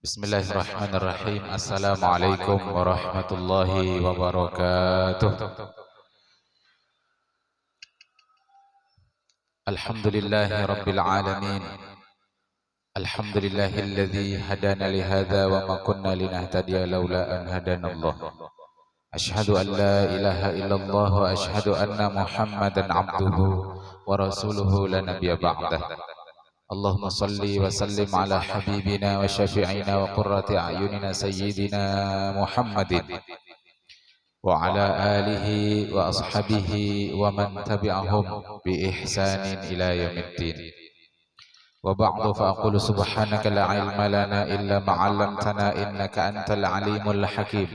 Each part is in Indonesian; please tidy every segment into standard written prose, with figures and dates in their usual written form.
Bismillahirrahmanirrahim. Assalamualaikum warahmatullahi wabarakatuh. Alhamdulillahi rabbil alamin. Alhamdulillahilladzi hadana li hadza wa ma kunna linahtadiya laula an hadanallah. Asyhadu an la ilaha illallah wa asyhadu anna Muhammadan abduhu wa rasuluhu la nabiyya ba'dah. Allahumma salli wa sallim ala habibina wa syafi'ina wa qurrati a'yunina sayyidina Muhammadin wa ala alihi wa ashabihi wa man tabi'ahum bi ihsanin ila yaumiddin. Wa ba'du fa aqulu subhanaka la ilma lana illa ma 'allamtana innaka antal alimul hakim.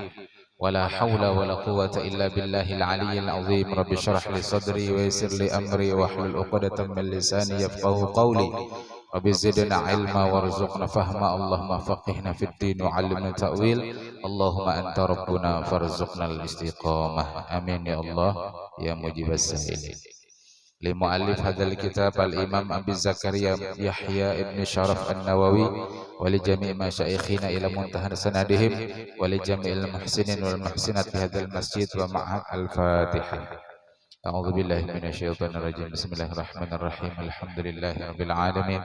ولا حول ولا قوة إلا بالله العلي العظيم. رب اشرح لي صدري ويسر لي أمري واحلل عقدة من لساني يفقهوا قولي. رب زدنا علما وارزقنا فهما. اللهم فقهنا في الدين وعلمنا تأويل. اللهم أنت ربنا فارزقنا الاستقامة. آمين يا الله يا مجيب السائلين. لمؤلف هذا الكتاب الإمام أبي زكريا يحيى ابن شرف النووي ولجميع مشايخنا إلى منتهى سندهم ولجميع المحسنين والمحسنات في هذا المسجد ومع الفاتحة. أعوذ بالله من الشيطان الرجيم. بسم الله الرحمن الرحيم. الحمد لله رب العالمين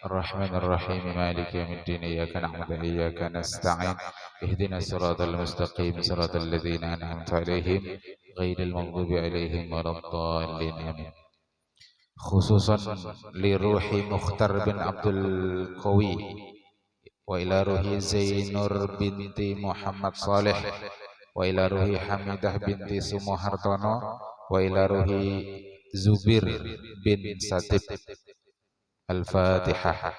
الرحمن الرحيم مالك يوم الدين. إياك نعبد وإياك نستعين. اهدنا الصراط المستقيم صراط الذين أنعمت عليهم غير المغضوب عليهم ولا الضالين. آمين. Khususan li ruhi Mukhtar bin Abdul Qawi wa ila ruhi Zainur binti Muhammad Saleh wa ila ruhi Hamidah binti Sumohartono wa ila ruhi Zubir bin Satib. Al-Fatihah.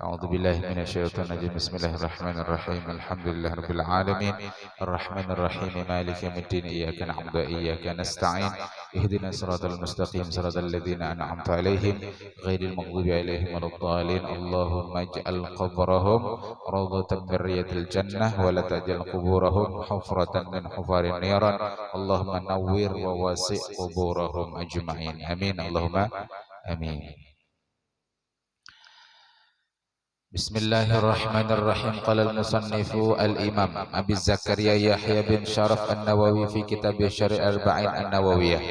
A'udzu billahi minasyaitonir rajim. Bismillahirrahmanirrahim. Alhamdulillahi rabbil alamin arrahmanir rahim maliki yaumiddin. Iyyaka na'budu wa iyyaka nasta'in. Ihdinas siratal mustaqim siratal ladzina an'amta 'alaihim ghairil maghdubi 'alaihim waladdallin. Allahumma ij'al qabrahum rawdatan min riyadil jannah wa la taj'al quburahum hufratan min hufarin niran. Allahumma nawwir wa wasi' quburahum ajma'in. Amin Allahumma amin. Bismillahirrahmanirrahim. Qala al-musannifu al-imam Abi Zakaria Yahya bin Sharaf an-Nawawi fi kitab Syari' al-Arba'in an-Nawawiyah.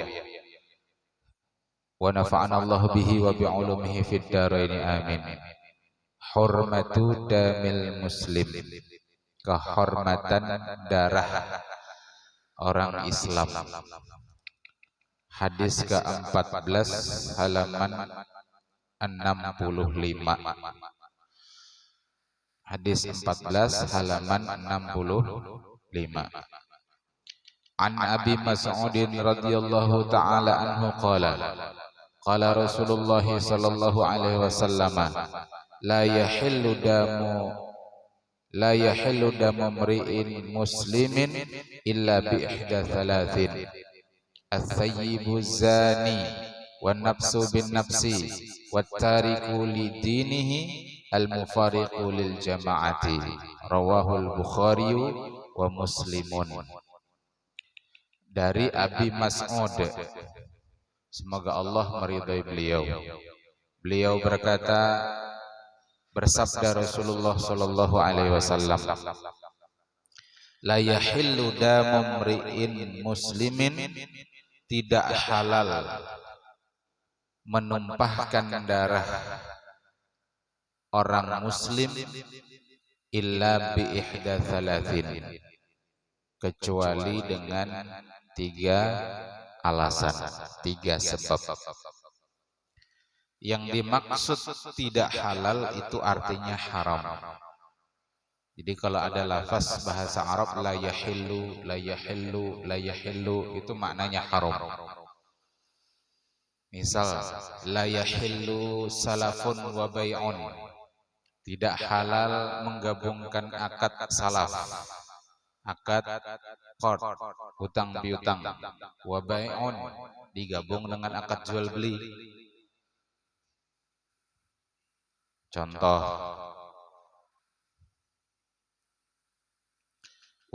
Wa nafa'ana Allah bihi wa bi'ulumihi fid dharain amin. Hurmatu damil muslim. Kehormatan darah orang Islam. Hadis ke-14 halaman 65. Hadis 14 halaman 65. An Abi Mas'udin radhiyallahu ta'ala anhu qala qala Rasulullah sallallahu alaihi wasallam la yahillu damu mri'in muslimin illa bi ihda thalathin as-sayyibu zani wan nafsu bin nafsi wat tariku li dinihi al-mufariqu lil jama'ati. Rawahul Bukhari wa Muslimun. Dari Abi Mas'ud, semoga Allah meridai beliau. Beliau berkata, bersabda Rasulullah sallallahu alaihi wasallam, la yahillu damu mri'in muslimin, tidak halal menumpahkan darah orang muslim illa bi ihda thalathin, kecuali dengan 3 alasan, 3 sebab. Yang dimaksud tidak halal itu artinya haram. Jadi kalau ada lafaz bahasa Arab la yahillu, la yahillu, la yahillu, itu maknanya haram. Misal la yahillu salafun wa bai'un, tidak halal menggabungkan akad salaf, akad qard, hutang piutang, wa bai'un, digabung dengan akad jual beli. Contoh,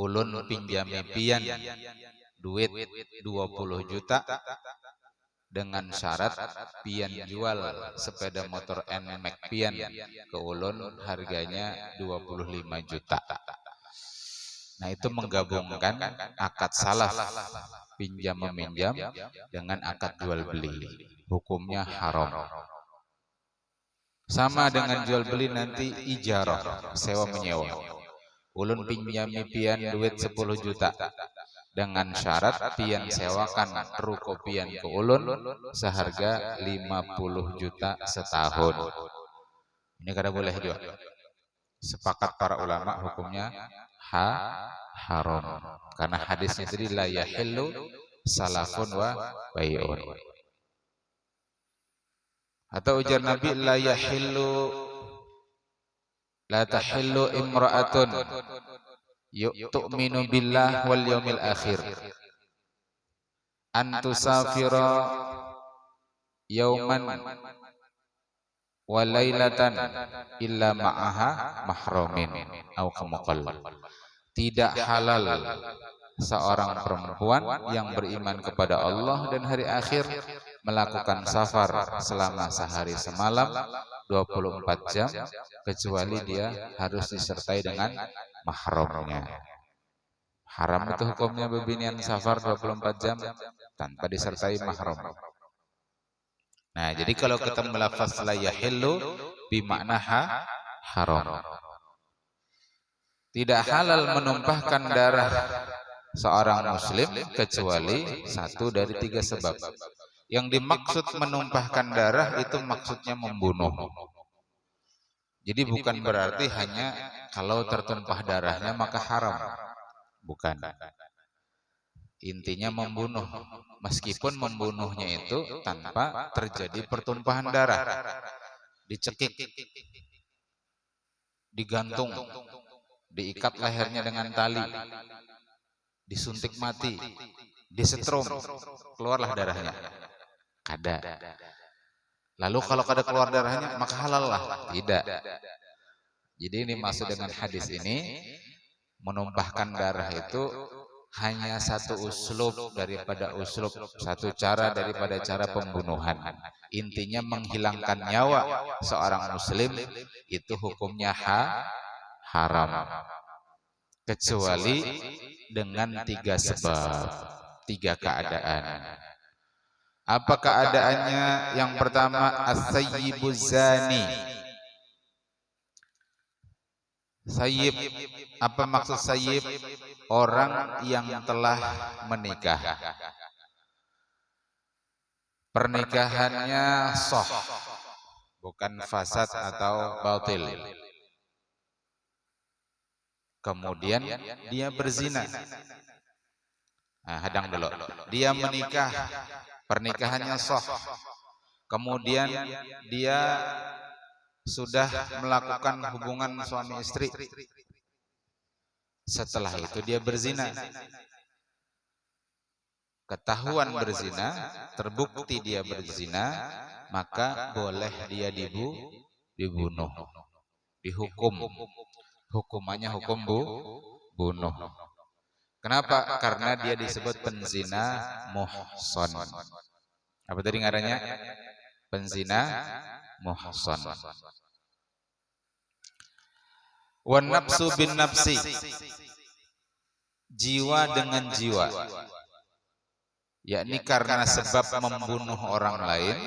ulun pinjami pian duit 20 juta, dengan syarat pian jual sepeda motor NMAX pian ke ulun harganya 25 juta. Nah, itu menggabungkan akad salaf pinjam meminjam dengan akad jual beli. Hukumnya haram. Sama dengan jual beli nanti ijarah, sewa menyewa. Ulun pinjami pian duit 10 juta. Dengan syarat pian sewakan ruko pian ke ulun seharga 50 juta setahun. Ini kada boleh juga. Sepakat para ulama hukumnya haram. Karena hadisnya tadi la yahillu salafun wa bai'un. Atau ujar Nabi la yahillu la tahillu imra'atun tu'minu billah wal yawmil akhir an tusafira yauman wa lailatan illa ma'aha mahramin au kama qala. Tidak halal seorang perempuan yang beriman kepada Allah dan hari akhir melakukan safar selama sehari semalam 24 jam kecuali dia harus disertai dengan mahramnya. Haram itu hukumnya bebinian safar 24 jam tanpa disertai mahram. Nah, jadi kalau kita melafaz la yahillu bimakna haram. Tidak halal menumpahkan darah seorang muslim kecuali satu dari 3 sebab. Yang dimaksud menumpahkan darah itu maksudnya membunuh. Jadi bukan berarti hanya kalau tertumpah darahnya maka haram. Bukan. Intinya membunuh. Meskipun membunuhnya itu tanpa terjadi pertumpahan darah. Dicekik, digantung, diikat lehernya dengan tali, disuntik mati, disetrum, keluarlah darahnya. Kada. Lalu kalau kada keluar darahnya maka halal lah. Tidak. Jadi ini maksud dengan hadis ini, menumpahkan darah itu hanya satu uslub daripada uslub, satu cara daripada cara pembunuhan. Intinya menghilangkan nyawa seorang muslim itu hukumnya haram. Kecuali dengan 3 sebab, 3 keadaan. Apa keadaannya? Yang pertama, as-sayyibuz zani. Sayyib, apa maksud sayyib? Orang yang telah menikah. Pernikahannya sah, bukan fasad atau batil. Kemudian dia berzina. Nah, hadang dulu. Dia menikah, pernikahannya sah. Kemudian dia sudah melakukan hubungan suami istri. Setelah itu dia berzina. Ketahuan berzina, terbukti dia berzina, maka boleh dia dibunuh. Dihukum. Hukumannya hukum bunuh. Kenapa? Karena dia disebut penzina muhsan. Apa tadi ngarannya? Penzina muhsan. Wan nafsu bin nafsi. Jiwa dengan jiwa. Yakni karena sebab membunuh orang lain,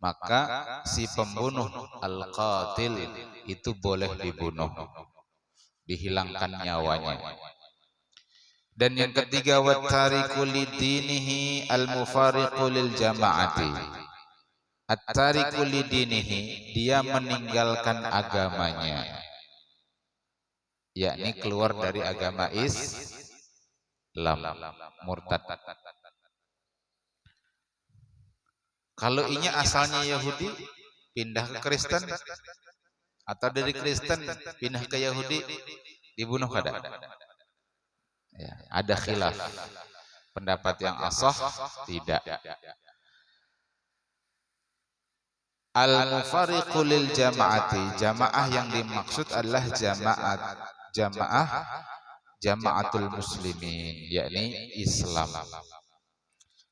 maka si pembunuh al-qatil itu boleh dibunuh, dihilangkan nyawanya. Dan yang ketiga, wattariqu lidinihi al-mufariqu lil jama'ati. At-tariqu lidinihi, dia meninggalkan agamanya, yakni keluar dari agama Islam, murtad. Kalau inya asalnya Yahudi, pindah ke Kristen, atau dari Kristen pindah ke Yahudi, dibunuh kada? Ya, ada khilaf. Pendapat yang ashah tidak. Al-mufariqu lil jama'ati, jamaah yang dimaksud adalah jama'atul muslimin, yakni Islam.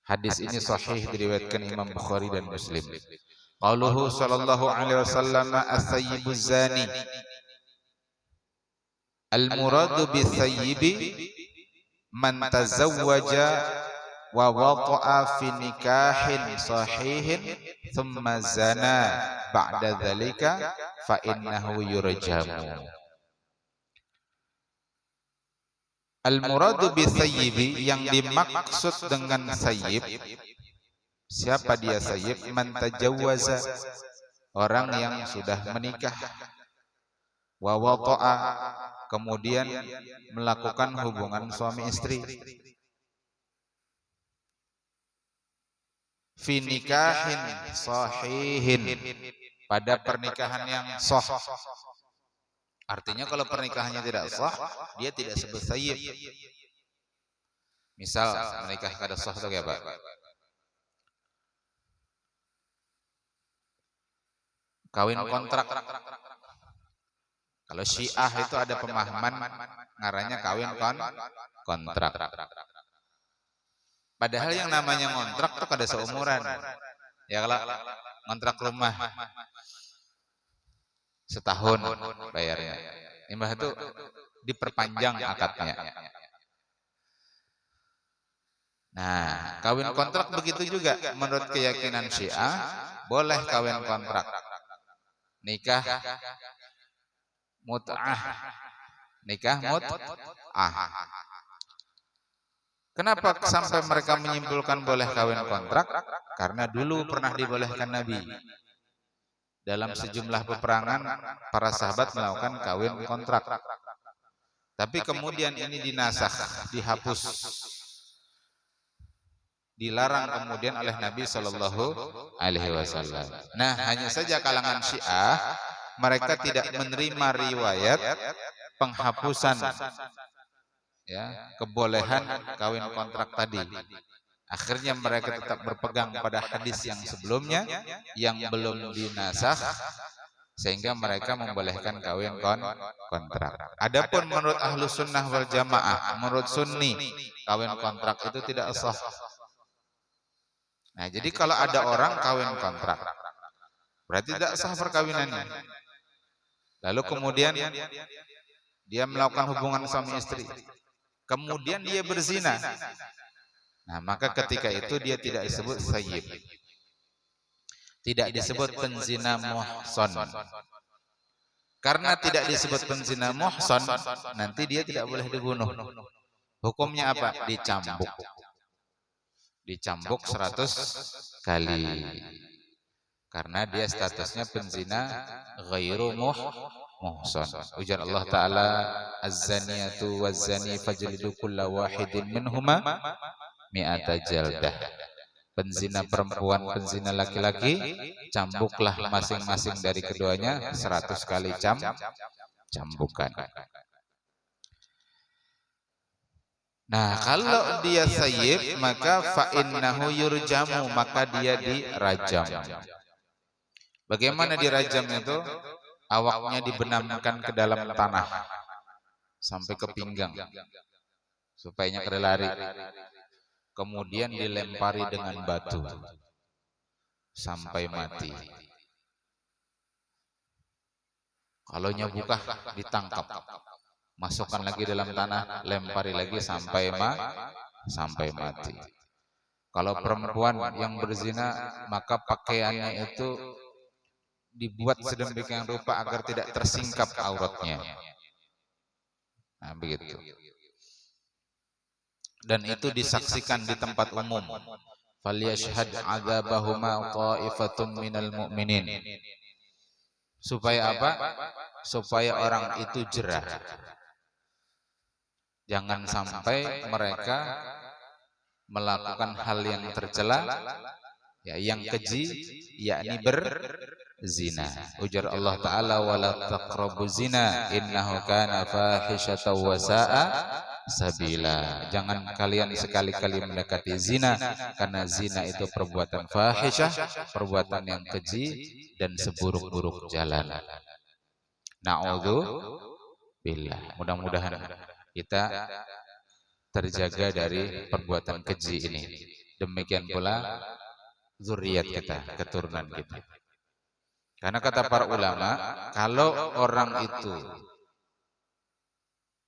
Hadis ini sahih diriwayatkan Imam Bukhari dan Muslim. Qauluhu sallallahu alaihi wasallam as-sayyibuz zani. Al-muradu bis-sayyibi man tazawwaja wa wata'a fi nikahin sahihin thumma zana ba'da dzalika fa innahu yurjamu. Al-muradu bis-sayyibi, yang dimaksud dengan sayyib, siapa dia sayyib? Man tajawwaza, orang yang sudah menikah, wa wata'a, kemudian melakukan hubungan suami istri, fi nikahin sahihin, pada pernikahan yang sah. Artinya kalau pernikahannya tidak sah, dia tidak sebut sayyib. Misal menikah kada sah itu kayak apa? Kawin kontrak. Kalau Syiah itu ada pemahaman ngaranya kawin kontrak. Padahal yang namanya kontrak itu kada seumuran. Ya kalau kontrak rumah setahun bayarnya, imbah itu diperpanjang akadnya. Nah, kawin kontrak begitu juga menurut keyakinan Syiah, boleh kawin kontrak, nikah mut'ah, Kenapa sampai mereka menyimpulkan boleh kawin kontrak? Karena dulu pernah dibolehkan Nabi. Dalam sejumlah peperangan, para sahabat melakukan kawin kontrak. Tapi kemudian ini dinasakh, dihapus, dilarang kemudian oleh Nabi Shallallahu Alaihi Wasallam. Nah, hanya saja kalangan Syiah mereka tidak menerima riwayat penghapusan, ya, kebolehan kawin kontrak tadi. Akhirnya mereka tetap berpegang pada hadis yang sebelumnya yang belum dinasakh, sehingga mereka membolehkan kawin kontrak. Adapun menurut ahlu sunnah wal jamaah, menurut sunni, kawin kontrak itu tidak sah. Nah, jadi kalau ada orang kawin kontrak, berarti tidak sah perkawinannya. Lalu kemudian dia melakukan hubungan suami istri, kemudian dia berzina. Nah, maka ketika itu dia tidak disebut sayyib, tidak disebut penzina muhsan. Karena tidak disebut penzina muhsan, nanti dia tidak boleh dibunuh. Hukumnya apa? Dicambuk. Dicambuk 100 kali. Karena dia statusnya penzina ghairu muhsan. Ujar Allah Ta'ala, az-zaniyatu waz-zani fajlidu kulla wahidin minhuma mi'ata jaldah. Penzina perempuan, penzina laki-laki, cambuklah masing-masing dari keduanya 100 kali cambukan. Nah, kalau dia sayyib, maka fa'innahu yurjamu, maka dia dirajam. Bagaimana dirajam itu? Awaknya dibenamkan ke dalam tanah sampai ke pinggang supaya kada lari. Kemudian dilempari dengan batu sampai mati. Kalau nyabukah ditangkap, masukkan lagi dalam tanah, lempari lagi sampai mati. Kalau perempuan yang berzina, maka pakaiannya itu dibuat sedemikian rupa agar tidak tersingkap auratnya. Nah, begitu. Dan itu disaksikan di tempat umum. Falyashhad 'adzabahuma ta'ifatun minal mu'minin. Supaya apa? Supaya orang itu jerah. Jangan sampai mereka melakukan hal yang tercela, ya, yang keji, yakni berzina. Ujar Allah Ta'ala, wala taqrabu zina innahu kana fahishatan wa sa'a sabila. Jangan kalian sekali-kali mendekati zina, karena zina itu perbuatan fahisyah, perbuatan yang keji dan seburuk-buruk jalan. Na'udzubillah. Mudah-mudahan kita terjaga dari perbuatan keji ini. Demikian pula zuriat kita, keturunan kita. Karena kata para ulama, kalau orang itu,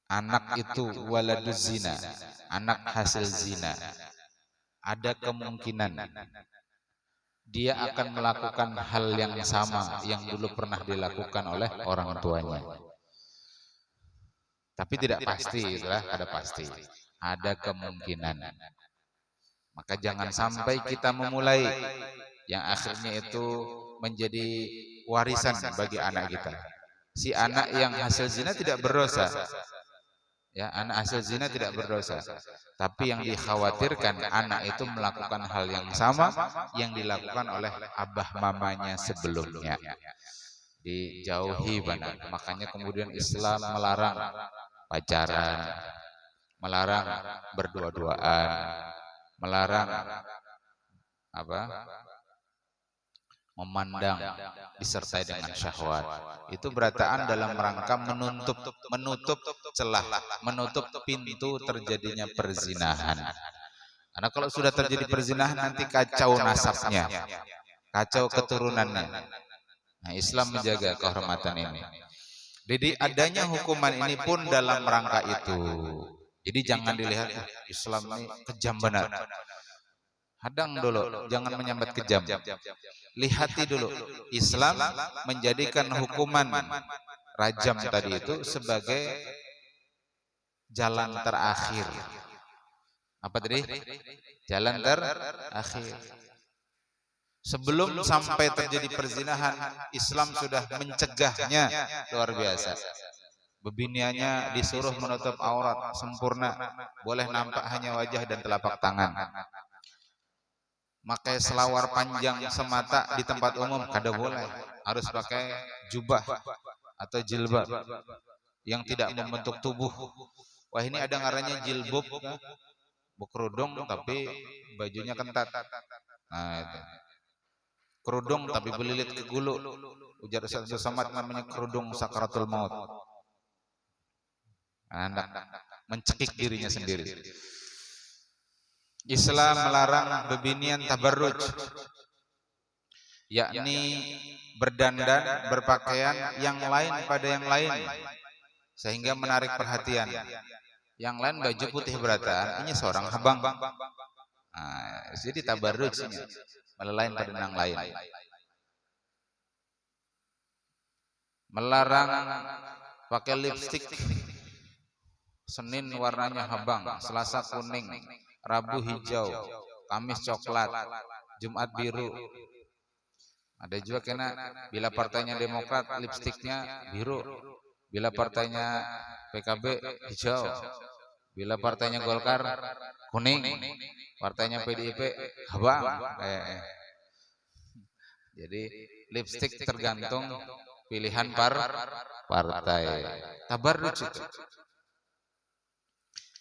anak itu waladuz zina, anak hasil zina, ada kemungkinan dia akan melakukan hal yang sama yang dulu pernah dilakukan oleh orang tuanya. Tapi tidak pasti, itulah ada pasti. Ada kemungkinan. Maka jangan sampai kita memulai yang akhirnya itu menjadi warisan bagi anak kita. Si anak yang hasil zina tidak berdosa. Ya, anak hasil zina tidak berdosa. Tapi yang dikhawatirkan anak itu melakukan hal yang sama yang dilakukan oleh abah mamanya sebelumnya. Dijauhi benar. Makanya kemudian Islam melarang pacaran, melarang berdua-duaan, melarang memandang disertai dengan syahwat. Itu berataan dalam rangka menutup celah, menutup pintu terjadinya perzinahan. Karena kalau sudah terjadi perzinahan nanti kacau nasabnya, kacau keturunannya. Nah, Islam menjaga kehormatan ini. Jadi adanya hukuman ini pun dalam rangka itu. Jadi jangan dilihat Islam ini kejam benar. Hadang dulu, jangan menyambat kejam. Lihati dulu, Islam menjadikan hukuman rajam tadi itu sebagai jalan terakhir. Apa tadi? Jalan terakhir. Sebelum sampai terjadi perzinahan, Islam sudah mencegahnya luar biasa. Bebiniannya disuruh menutup aurat sempurna, boleh nampak hanya wajah dan telapak tangan. Pakai selawar panjang semata di tempat umum kada boleh, harus pakai jubah atau jilbab yang tidak membentuk tubuh. Wah, ini ada ngarannya jilbab, berkerudung tapi bajunya ketat. Nah, itu. Kerudung tapi belilit ke gulu. Ujar Ustaz Somad namanya kerudung sakaratul maut. Anak mencekik dirinya sendiri. Islam melarang bebinian tabarruj, yakni berdandan, berpakaian yang lain pada yang lain sehingga menarik perhatian. Yang lain baju putih berataan, ini seorang habang. Nah, jadi tabarrujnya melelain pada yang lain. Melarang pakai lipstik. Senin warnanya habang, Selasa kuning, Rabu hijau, Kamis coklat, Jumat biru. Ada juga kena bila partainya Demokrat lipstiknya biru, bila partainya PKB hijau, bila partainya Golkar kuning, partainya PDIP habang. Jadi lipstik tergantung pilihan partai. Tabarruj itu.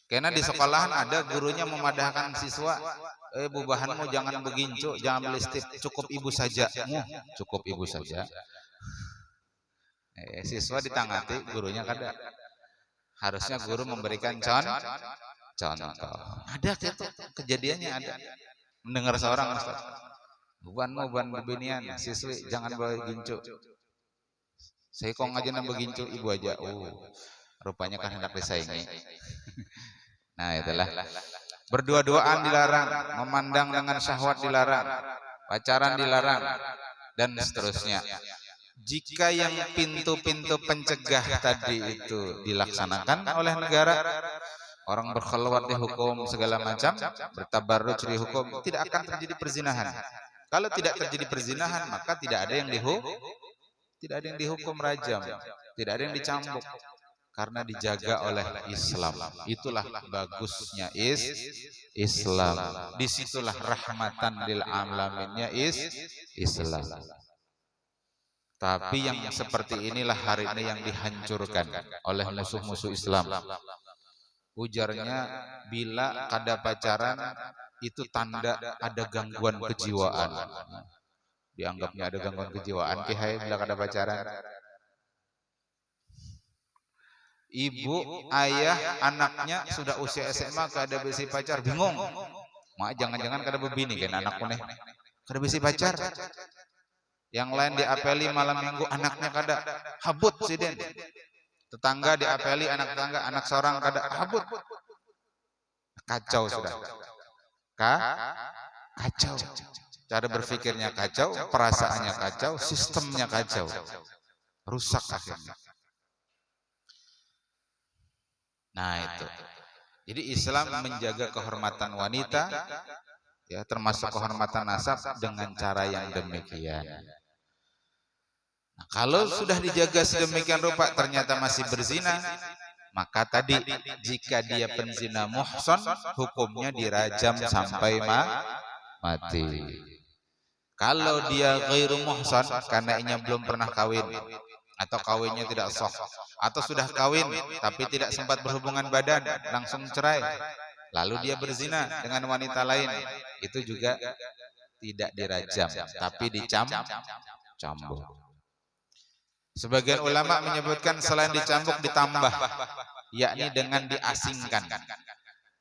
Karena di sekolahan ada gurunya memadahkan siswa, bubahanmu jangan begincu, jangan melistip, cukup ibu saja. Cukup ibu saja. Siswa ditangati, gurunya kada. Harusnya guru memberikan contoh. Ada kejadiannya ada. Mendengar seorang Ustaz, bubanmu bebinian, siswi jangan begincu. Saya kok ngajarin begincu ibu aja. Rupanya kan hendak disaingi. Nah, itulah. Berdua-duaan dilarang, memandang dengan syahwat dilarang, pacaran dilarang, dan seterusnya. Jika yang pintu-pintu pencegah tadi itu dilaksanakan oleh negara, orang berkhalwat dihukum segala macam, bertabarruj dihukum, tidak akan terjadi perzinahan. Kalau tidak terjadi perzinahan, maka tidak ada yang dihukum rajam, tidak ada yang dicambuk. Karena dijaga oleh Islam. Itulah bagusnya Islam. Disitulah rahmatan lil alaminnya Islam. Tapi yang seperti inilah hari ini yang dihancurkan oleh musuh-musuh Islam. Ujarnya bila kada pacaran itu tanda ada gangguan kejiwaan. Dianggapnya ada gangguan kejiwaan kihai bila kada pacaran. Ibu, ayah, anaknya sudah usia SMA kada besi pacar, bingung. Mak jangan-jangan kada bebini kan anakku nih. Kada bisi pacar. Yang lain diapeli malam minggu anaknya kada habut siden. Tetangga diapeli anak tetangga, anak seorang kada habut. Kacau sudah. Kacau. Cara berpikirnya kacau, perasaannya kacau, sistemnya kacau. Rusak akhirnya. Nah itu. Jadi Islam menjaga kehormatan wanita, ya termasuk kehormatan nasab dengan cara yang demikian. Nah, kalau sudah dijaga sedemikian rupa ternyata masih berzina, maka tadi jika dia penzina muhsan, hukumnya dirajam sampai mati. Kalau dia ghairu muhsan karena ia belum pernah kawin atau kawinnya tidak sah, atau sudah kawin tapi tidak sempat berhubungan badan, langsung cerai, lalu dia berzina dengan wanita lain, itu juga tidak dirajam tapi dicambuk. Sebagian ulama menyebutkan selain dicambuk ditambah, yakni dengan diasingkan.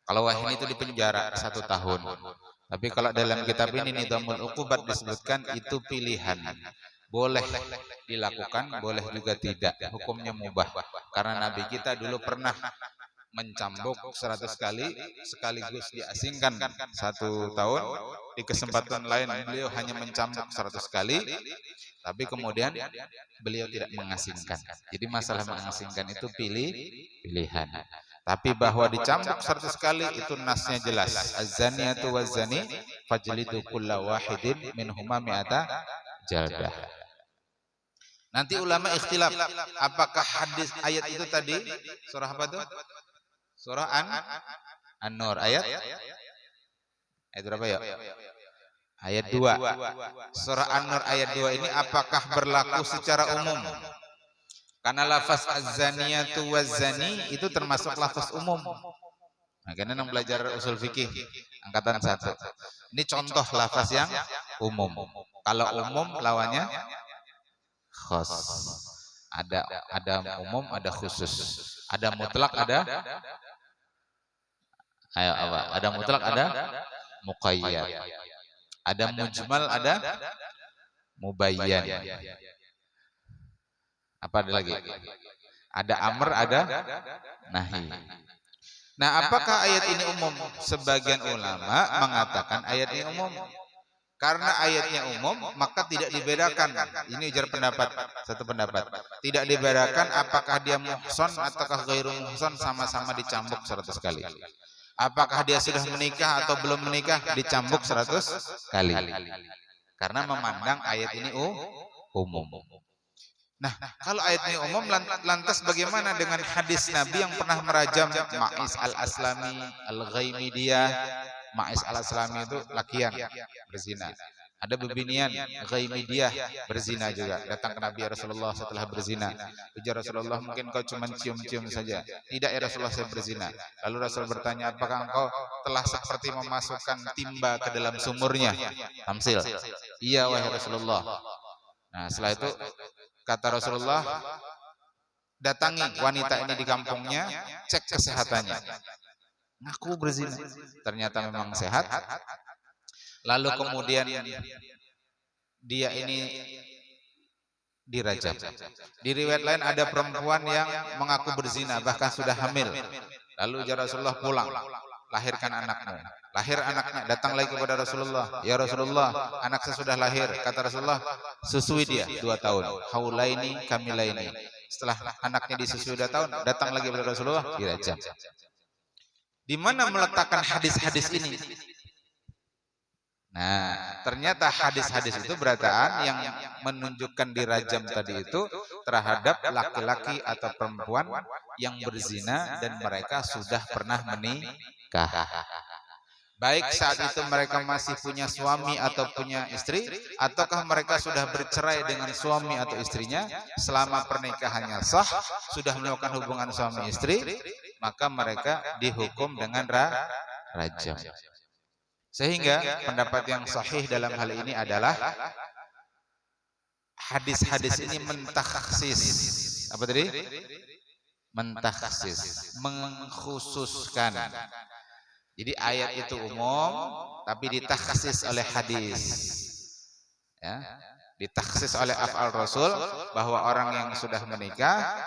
Kalau wahini itu dipenjara 1 tahun. Tapi kalau dalam kitab ini Nidhamul Uqubat disebutkan itu pilihan. Boleh dilakukan, boleh juga tidak. Hukumnya mubah. Karena Nabi kita dulu pernah mencambuk 100 kali sekaligus diasingkan 1 tahun. Di kesempatan lain beliau hanya mencambuk 100 kali, tapi kemudian beliau tidak mengasingkan. Jadi masalah mengasingkan itu pilihan. Tapi bahwa dicambuk 100 kali itu nasnya jelas. Az-zaniyatu waz-zani fajlidu kulla wahidin minhuma mi'ata jaldah. Nanti ulama ikhtilaf apakah hadis ayat itu tadi surah apa tuh? Surah An-Nur ayat berapa ya? Ayat 2. Surah An-Nur ayat 2 ini apakah berlaku secara umum? Karena lafaz az-zaniyatu waz-zani itu termasuk lafaz umum. Nah, karena yang belajar usul fikih angkatan 1. Ini contoh lafaz yang umum. Kalau umum lawannya khas. Ada umum, ada khusus. Ada mutlak, ada ada mutlak, ada muqayyad. Ada mujmal, ada mubayyan. Apa ada lagi? Ada amr, ada nahi. Nah, apakah ayat ini umum? Sebagian ulama mengatakan ayat ini umum. Karena ayatnya umum, maka tidak dibedakan. Ini ujar pendapat, satu pendapat. Tidak dibedakan apakah dia muhsan ataukah ghairu muhsan, sama-sama dicambuk 100 kali. Apakah dia sudah menikah atau belum menikah, dicambuk 100 kali. Karena memandang ayat ini umum. Nah, kalau ayat ini umum, lantas bagaimana dengan hadis Nabi yang pernah merajam Ma'is al-Aslami, al-Ghaimidiyah? Ma'is al-Aslami itu lakian, berzina. Ada bebinian, Ghaimidiyah, berzina juga. Datang ke Nabi Rasulullah setelah berzina. Ujar Rasulullah, mungkin kau cuma cium-cium saja. Tidak ya Rasulullah, saya berzina. Lalu Rasul bertanya, apakah engkau telah seperti memasukkan timba ke dalam sumurnya? Tamsil. Iya wahai Rasulullah. Nah, setelah itu kata Rasulullah, datangi wanita ini di kampungnya, cek kesehatannya. Ngaku berzina, ternyata memang sehat. Lalu kemudian dia ini dirajam. Di riwayat lain ada perempuan yang mengaku berzina, bahkan sudah hamil. Lalu Rasulullah pulang, lahirkan anakmu. Lahir anaknya, datang lagi kepada Rasulullah. Ya Rasulullah, anak saya sudah lahir. Kata Rasulullah, susui dia 2 tahun. Haulaini kamilaini. Setelah anaknya disusui 2 tahun, datang lagi kepada Rasulullah, dirajam. Di mana meletakkan hadis-hadis ini? Nah, ternyata hadis-hadis itu berataan yang menunjukkan dirajam tadi itu terhadap laki-laki atau perempuan yang berzina dan mereka sudah pernah menikah. Baik saat itu mereka masih punya suami atau punya istri, ataukah mereka sudah bercerai dengan suami atau istrinya, selama pernikahannya sah, sudah melakukan hubungan suami istri, maka mereka dihukum dengan rajam. Sehingga pendapat yang sahih dalam hal ini adalah hadis-hadis ini mentakhsis. Apa tadi? Mentakhsis, mengkhususkan. Jadi ayat itu umum, tapi ditaksis oleh hadis. Ya, ditaksis oleh af'al Rasul bahwa orang yang sudah menikah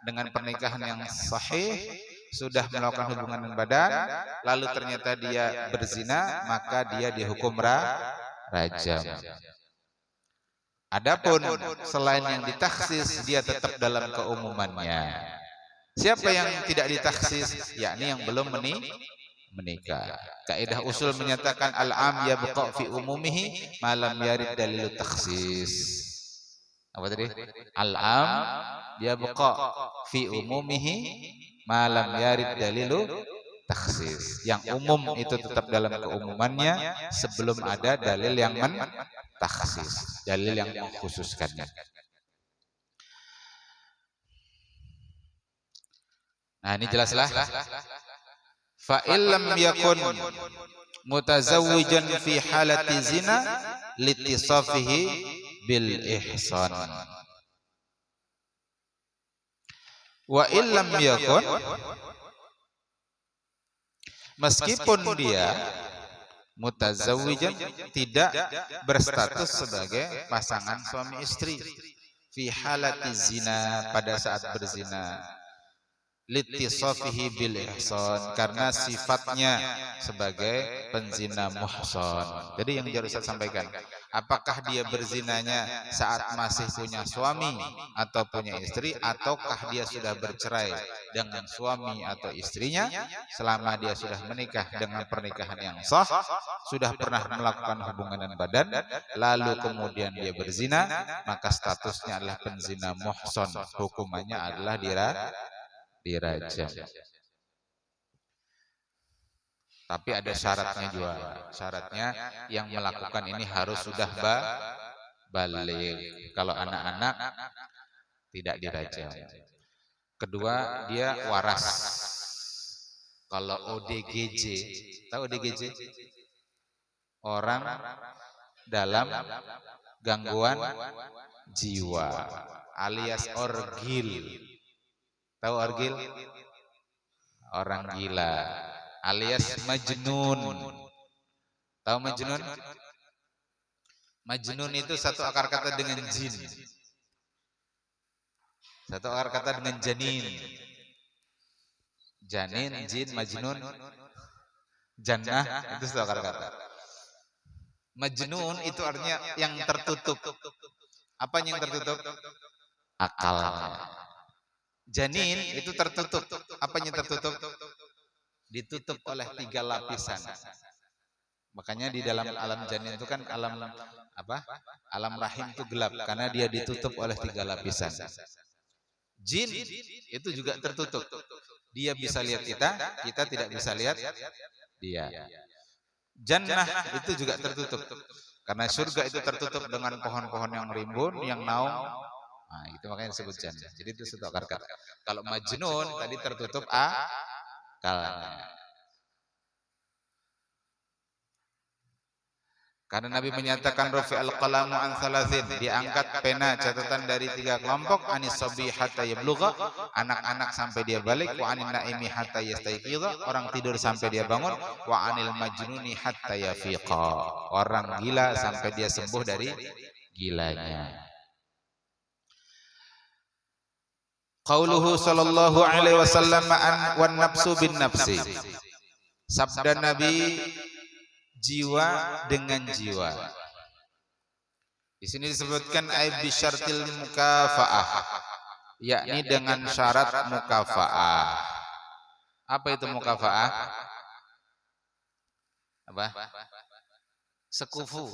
dengan pernikahan yang sahih, sudah melakukan hubungan badan, lalu ternyata dia berzina, maka dia dihukum rajam. Adapun selain yang ditaksis, dia tetap dalam keumumannya. Siapa yang tidak ditaksis? Yakni yang belum menikah. Kaidah usul menyatakan al-am yabqa fi umumihi ma lam yarid dalilu takhsis. Apa tadi? Al-am yabqa fi umumihi ma lam yarid dalilu takhsis. Yang umum itu tetap dalam keumumannya sebelum ada dalil yang takhsis, dalil yang mengkhususkannya. Nah, ini jelaslah. Fa illam yakun mutazawwijan fi halati zina litisafihi bil ihsan. Wa illam yakun, meskipun dia mutazawwijan, tidak berstatus sebagai pasangan suami istri, fi halati zina, pada saat berzina, litisafihi bil ihsan, karena sifatnya sebagai penzina muhsan. Jadi yang harus saya sampaikan, apakah dia berzinanya saat masih punya suami atau punya istri, ataukah dia sudah bercerai dengan suami atau istrinya, selama dia sudah menikah dengan pernikahan yang sah, sudah pernah melakukan hubungan badan, lalu kemudian dia berzina, maka statusnya adalah penzina muhsan, hukumannya adalah dirajam. Tapi ada syaratnya juga. Syaratnya yang melakukan ini harus sudah balik. Kalau anak-anak tidak dirajam. Kedua, dia waras. Kalau ODGJ, tahu ODGJ? Orang dalam gangguan jiwa alias orgil. Tahu orgil? Orang gila alias majnun. Tahu majnun? Majnun itu satu akar kata dengan jin. Satu akar kata dengan janin. Janin, jin, majnun, jannah, itu satu akar kata. Majnun itu artinya yang tertutup. Apa yang tertutup? Akalnya. Janin itu tertutup. Apanya tertutup? Ditutup oleh 3 lapisan. Makanya di dalam alam janin itu kan alam apa? Alam rahim itu gelap karena dia ditutup oleh 3 lapisan. Jin itu juga tertutup. Dia bisa lihat kita, kita tidak bisa lihat dia. Jannah itu juga tertutup. Karena surga itu tertutup dengan pohon-pohon yang rimbun, yang naung. Nah, itu makanya disebut jannah. Jadi itu satu akar kata. Kalau majnun tadi tertutup akalnya. Karena Nabi menyatakan rafi al-qalamu an thalathin, diangkat pena catatan dari 3 kelompok, anis sabi hatta yablugha, anak-anak sampai dia balik, wa anin naimi hatta yastayqidha, orang tidur sampai dia bangun, wa anil majnuni hatta yafiqa, orang gila sampai dia sembuh dari gilanya. Qauluhu sallallahu alaihi wasallam an wan nafsu bin nafsi. Sabda Nabi, jiwa dengan jiwa. Di sini disebutkan bi syartil mukafaah, yakni dengan syarat mukafaah. Apa itu mukafaah? Apa? Sekufu.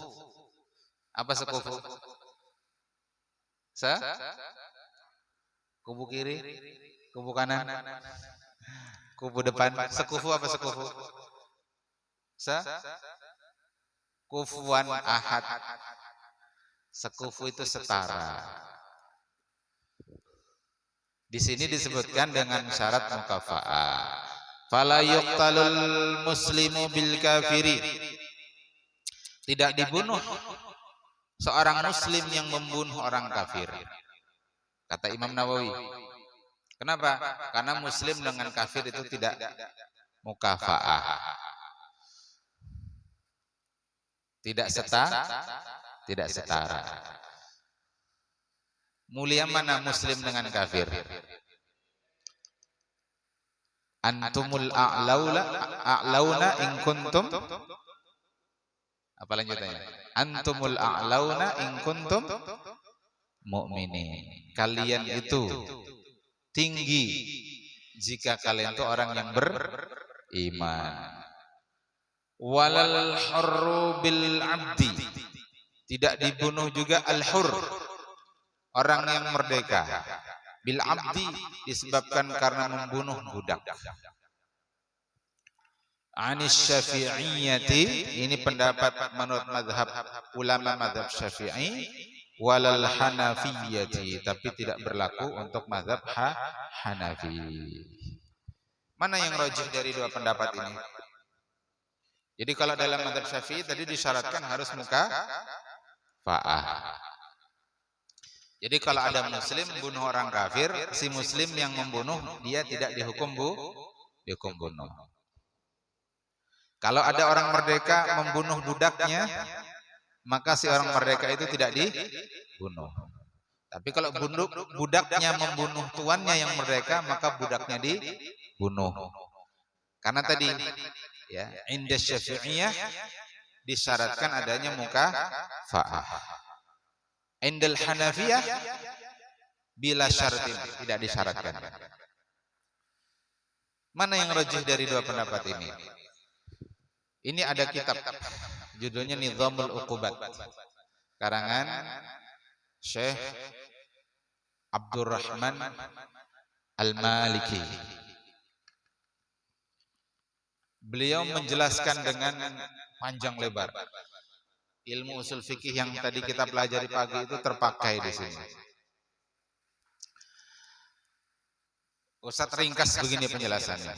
Apa sekufu? Kubu kiri, kubu kanan, kubu depan. Sekufu apa sekufu? Kufuan ahad. Sekufu itu setara. Di sini disebutkan dengan syarat mukafaah. Fala yuqtalul muslimu bil kafiri. Tidak dibunuh seorang muslim yang membunuh orang kafir. Kata Imam Nawawi. Kenapa? Karena muslim dengan kafir itu tidak mukafaah. tidak setara. Mulia mana muslim dengan kafir? Antumul a'launa in kuntum, apa lanjutannya? Antumul a'launa in kuntum mu'minin. Kalian itu tinggi jika kalian itu orang yang beriman. Walal hurru bil abdi, tidak dibunuh juga al-hur, orang yang merdeka. Bil abdi disebabkan karena membunuh budak. Anis syafi'iyati, ini pendapat menurut mazhab ulama mazhab Syafi'i. Walal hanafiyati, tapi tidak berlaku untuk mazhab Hanafi. Mana yang rajih dari dua pendapat ini? Jadi kalau dalam mazhab Syafi'i tadi disyaratkan harus mukafa'ah. Jadi kalau ada muslim bunuh orang kafir, si muslim yang membunuh dia tidak dihukum bunuh. Kalau ada orang merdeka membunuh budaknya, maka si orang merdeka itu tidak dibunuh. Tapi kalau budaknya membunuh tuannya yang merdeka, maka budaknya dibunuh. Karena tadi ya, inda Syafi'iyah disyaratkan adanya mukafa'ah. Indal Hanafiyah bila syaratin, tidak disyaratkan. Mana yang rajih dari dua pendapat ini? Ini ada kitab judulnya Nizamul Uqubat, karangan Syekh Abdurrahman Al-Maliki. Beliau menjelaskan dengan panjang lebar. Ilmu usul fikih yang tadi kita pelajari pagi itu terpakai di sini. Ustaz ringkas begini penjelasannya.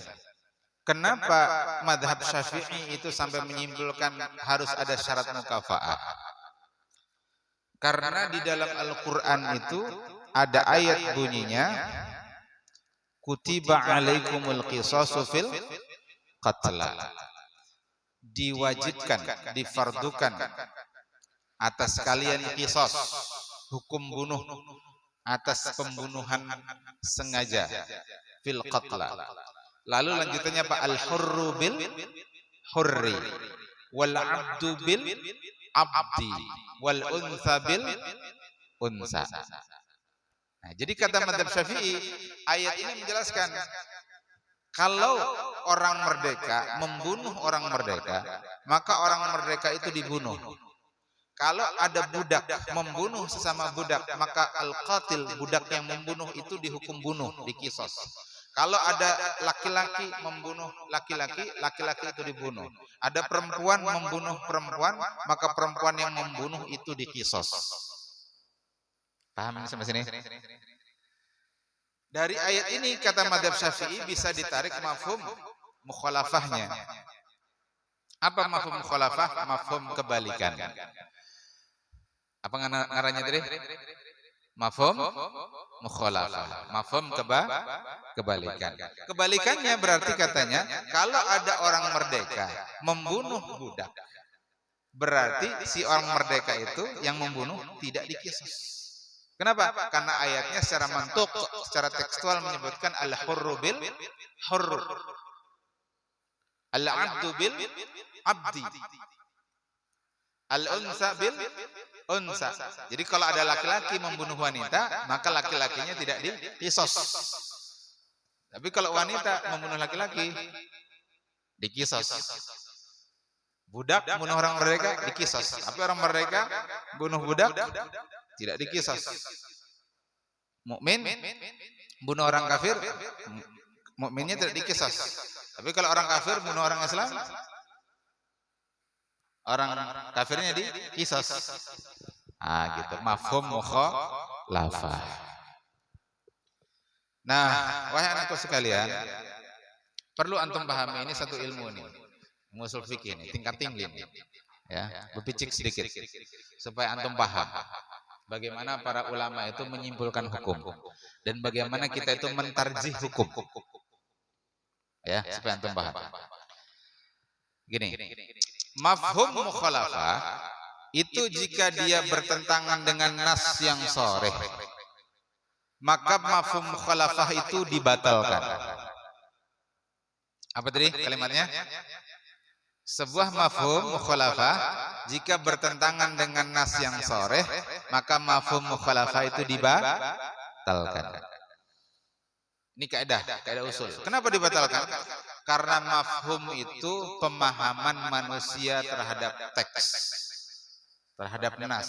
Kenapa mazhab Syafi'i itu sampai menyimpulkan harus ada syarat mukafa'ah? Karena di dalam Al-Quran itu ada ayat bunyinya, kutiba alaikumul qisasu fil qatla. Diwajibkan, difardukan atas kalian qisas, hukum bunuh atas pembunuhan sengaja, fil qatla. Lalu lanjutannya Pak, al-hurru bil hurri, wal abdu bil abdi, wal untha bil unsa. Nah, jadi kata mazhab Syafi'i, ayat ini menjelaskan kalau orang merdeka membunuh orang merdeka, maka orang merdeka itu dibunuh. Kalau ada budak membunuh sesama budak, maka al-qatil, budak yang membunuh itu dihukum bunuh, dikisos. Kalau ada laki-laki membunuh laki-laki, laki-laki itu dibunuh. Ada perempuan membunuh perempuan, maka perempuan yang membunuh itu dikisos. Paham ini sampai sini? Dari ayat ini kata mazhab Syafi'i bisa ditarik mafhum mukhalafahnya. Apa mafhum mukhalafah? Mafhum kebalikan. Apa ngarannya tadi? Mafhum mukhalafah. Mafhum kebalikan. Kebalikannya berarti katanya kalau ada orang merdeka membunuh budak, berarti si orang merdeka itu yang membunuh tidak dikisos. Kenapa? Karena ayatnya secara mantuk, secara tekstual menyebutkan al-hurru bil hurr, al-abdu bil abdi, al-unsa bil unsa. Jadi kalau ada laki-laki membunuh wanita, maka laki-lakinya tidak dikisos. Tapi kalau wanita membunuh laki-laki, dikisos. Budak membunuh orang merdeka, dikisos. Tapi orang merdeka bunuh budak, tidak dikisos. Mukmin bunuh orang kafir, mukminnya tidak dikisos. Tapi kalau orang kafir bunuh orang Islam, orang kafirnya dikisos. Gitu. Mafhum mukhalafah. Nah, wahai anakku sekalian, perlu antum pahami ini satu ilmu nih, usul fikih ini, tingkat tinggi nih. Ya, berpicik sedikit supaya antum paham bagaimana para ulama itu menyimpulkan hukum dan bagaimana kita itu mentarjih hukum. Ya, supaya antum paham. Gini, Mafhum mukhalafah itu jika dia bertentangan dengan nas yang sharih, maka mafhum mukhalafah itu dibatalkan. Apa tadi kalimatnya? Sebuah mafhum mukhalafah jika bertentangan dengan nas yang sharih, maka mafhum mukhalafah itu dibatalkan. Ini kaidah usul. Kenapa dibatalkan? Karena mafhum itu pemahaman manusia terhadap teks, terhadap nas.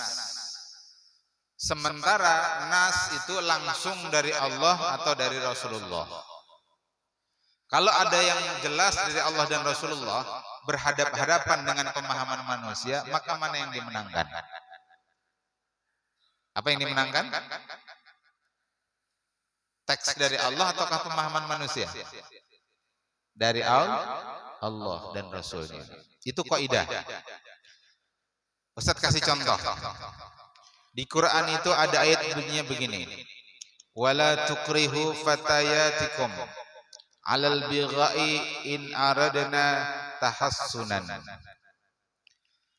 Sementara nas itu langsung dari Allah atau dari Rasulullah. Kalau ada yang jelas dari Allah dan Rasulullah berhadap-hadapan dengan pemahaman manusia, maka mana yang dimenangkan? Apa yang dimenangkan? Teks dari Allah ataukah pemahaman manusia? Dari Allah dan Rasulnya. Itu kaidah. Ustaz kasih contoh. Di Quran itu ada ayat bunyinya begini. Wala tukrihu fatayatikum 'alal bigha'i in aradna tahassunan.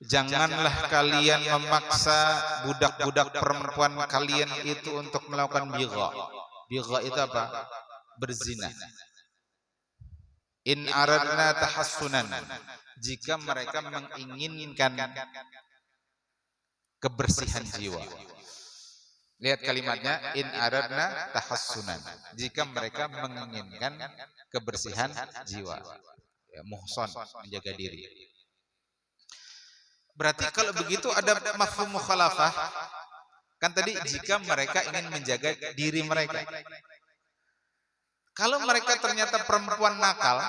Janganlah kalian memaksa budak-budak perempuan kalian itu untuk melakukan bigha. Bigha itu apa? Berzina. In aradna tahassunan, jika mereka menginginkan kebersihan jiwa. Lihat kalimatnya, in aradna tahassunan, jika mereka menginginkan kebersihan jiwa. Ya, muhsan, menjaga diri. Berarti kalau begitu ada mafhum mukhalafah. Kan tadi jika mereka ingin menjaga diri mereka. Kalau mereka ternyata perempuan nakal,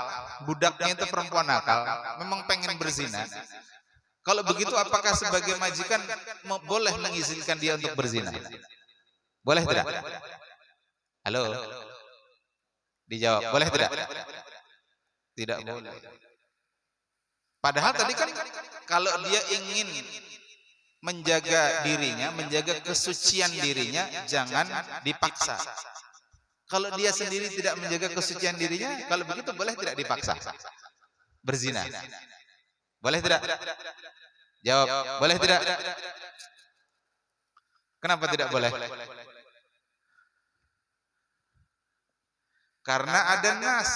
budaknya itu perempuan nakal, memang pengen berzina. Kalau begitu apakah sebagai majikan boleh mengizinkan dia untuk berzina? Boleh tidak? Halo? Dijawab, boleh tidak? Tidak boleh. Padahal tadi kan kalau dia ingin menjaga dirinya, menjaga kesucian dirinya, jangan dipaksa. Kalau dia sendiri tidak menjaga kesucian dirinya, kalau begitu boleh tidak dipaksa berzina? Boleh tidak? Jawab, boleh tidak? Kenapa tidak boleh? Karena ada nas.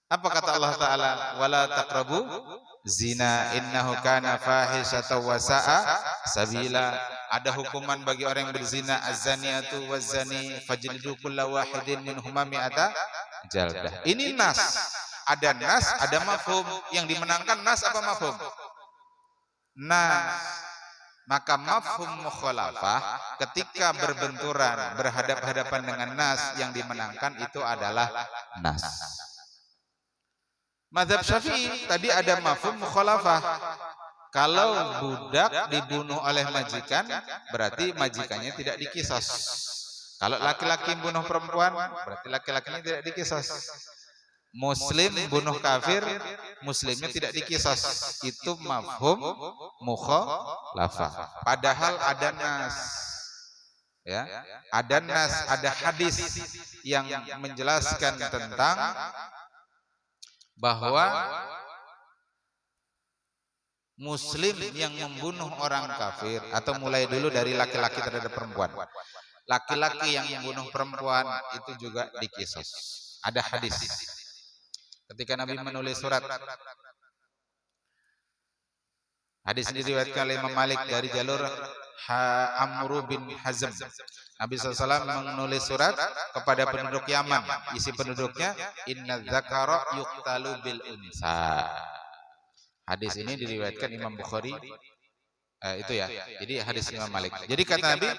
Apa kata Allah Ta'ala? Wala taqrabu zina innahu kana fahisatan wa sa'a sabila. Ada hukuman bagi orang yang berzina, az-zaniyatu waz-zani fajlidu kulla wahidin minhuma mi'ata jaldah. Ini nas. Ada nas, ada mafhum. Yang dimenangkan nas apa mafhum? Nas. Maka mafhum mukhalafah ketika berbenturan, berhadap-hadapan dengan nas, yang dimenangkan itu adalah nas. Mazhab Syafi'i tadi ada mafhum mukhalafah. Kalau budak dibunuh oleh majikan, berarti majikannya tidak dikisos. Kalau laki-laki bunuh perempuan, berarti laki-lakinya tidak dikisos. Muslim bunuh kafir, muslimnya tidak dikisos. Itu mafhum mukhalafah. Padahal ada nas. Ya, ada nas, ada hadis yang menjelaskan tentang bahwa Muslim yang membunuh orang kafir, atau mulai dulu dari laki-laki terhadap perempuan. Laki-laki yang membunuh perempuan itu juga dikisos. Ada hadis. Ketika Nabi menulis surat, hadis ini diriwayatkan oleh Imam Malik dari jalur Amr bin Hazm. Nabi SAW menulis surat kepada penduduk Yaman. Isi penduduknya, inna dzakara yuqtalu bil unsa. Hadis ini diriwayatkan Imam Bukhari. Itu ya. Jadi hadis Imam Malik. Jadi kata Nabi,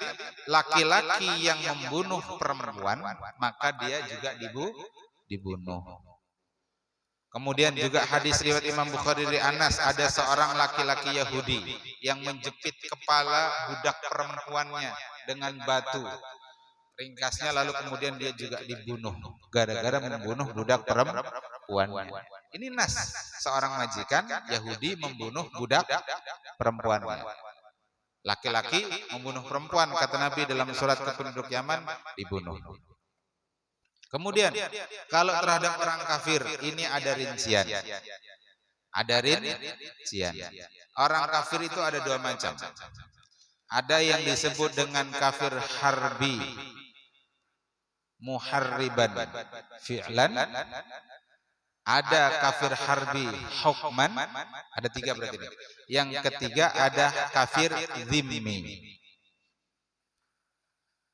laki-laki yang membunuh perempuan, maka dia juga dibunuh. Kemudian juga hadis riwayat Imam Bukhari dari Anas, ada seorang laki-laki Yahudi yang menjepit kepala budak perempuannya dengan batu. Ringkasnya, lalu kemudian dia juga dibunuh gara-gara membunuh budak perempuannya. Ini nas, seorang majikan Yahudi membunuh budak perempuannya. Laki-laki membunuh perempuan, kata Nabi dalam surat ke penduduk Yaman, dibunuh. Kemudian kalau terhadap orang kafir, ini ada rincian. Ada rincian. Orang kafir itu ada dua macam. Ada yang disebut dengan kafir harbi, muharriban fi'lan. Ada kafir harbi hukman. Ada tiga berarti. Yang ketiga ada kafir zimmi.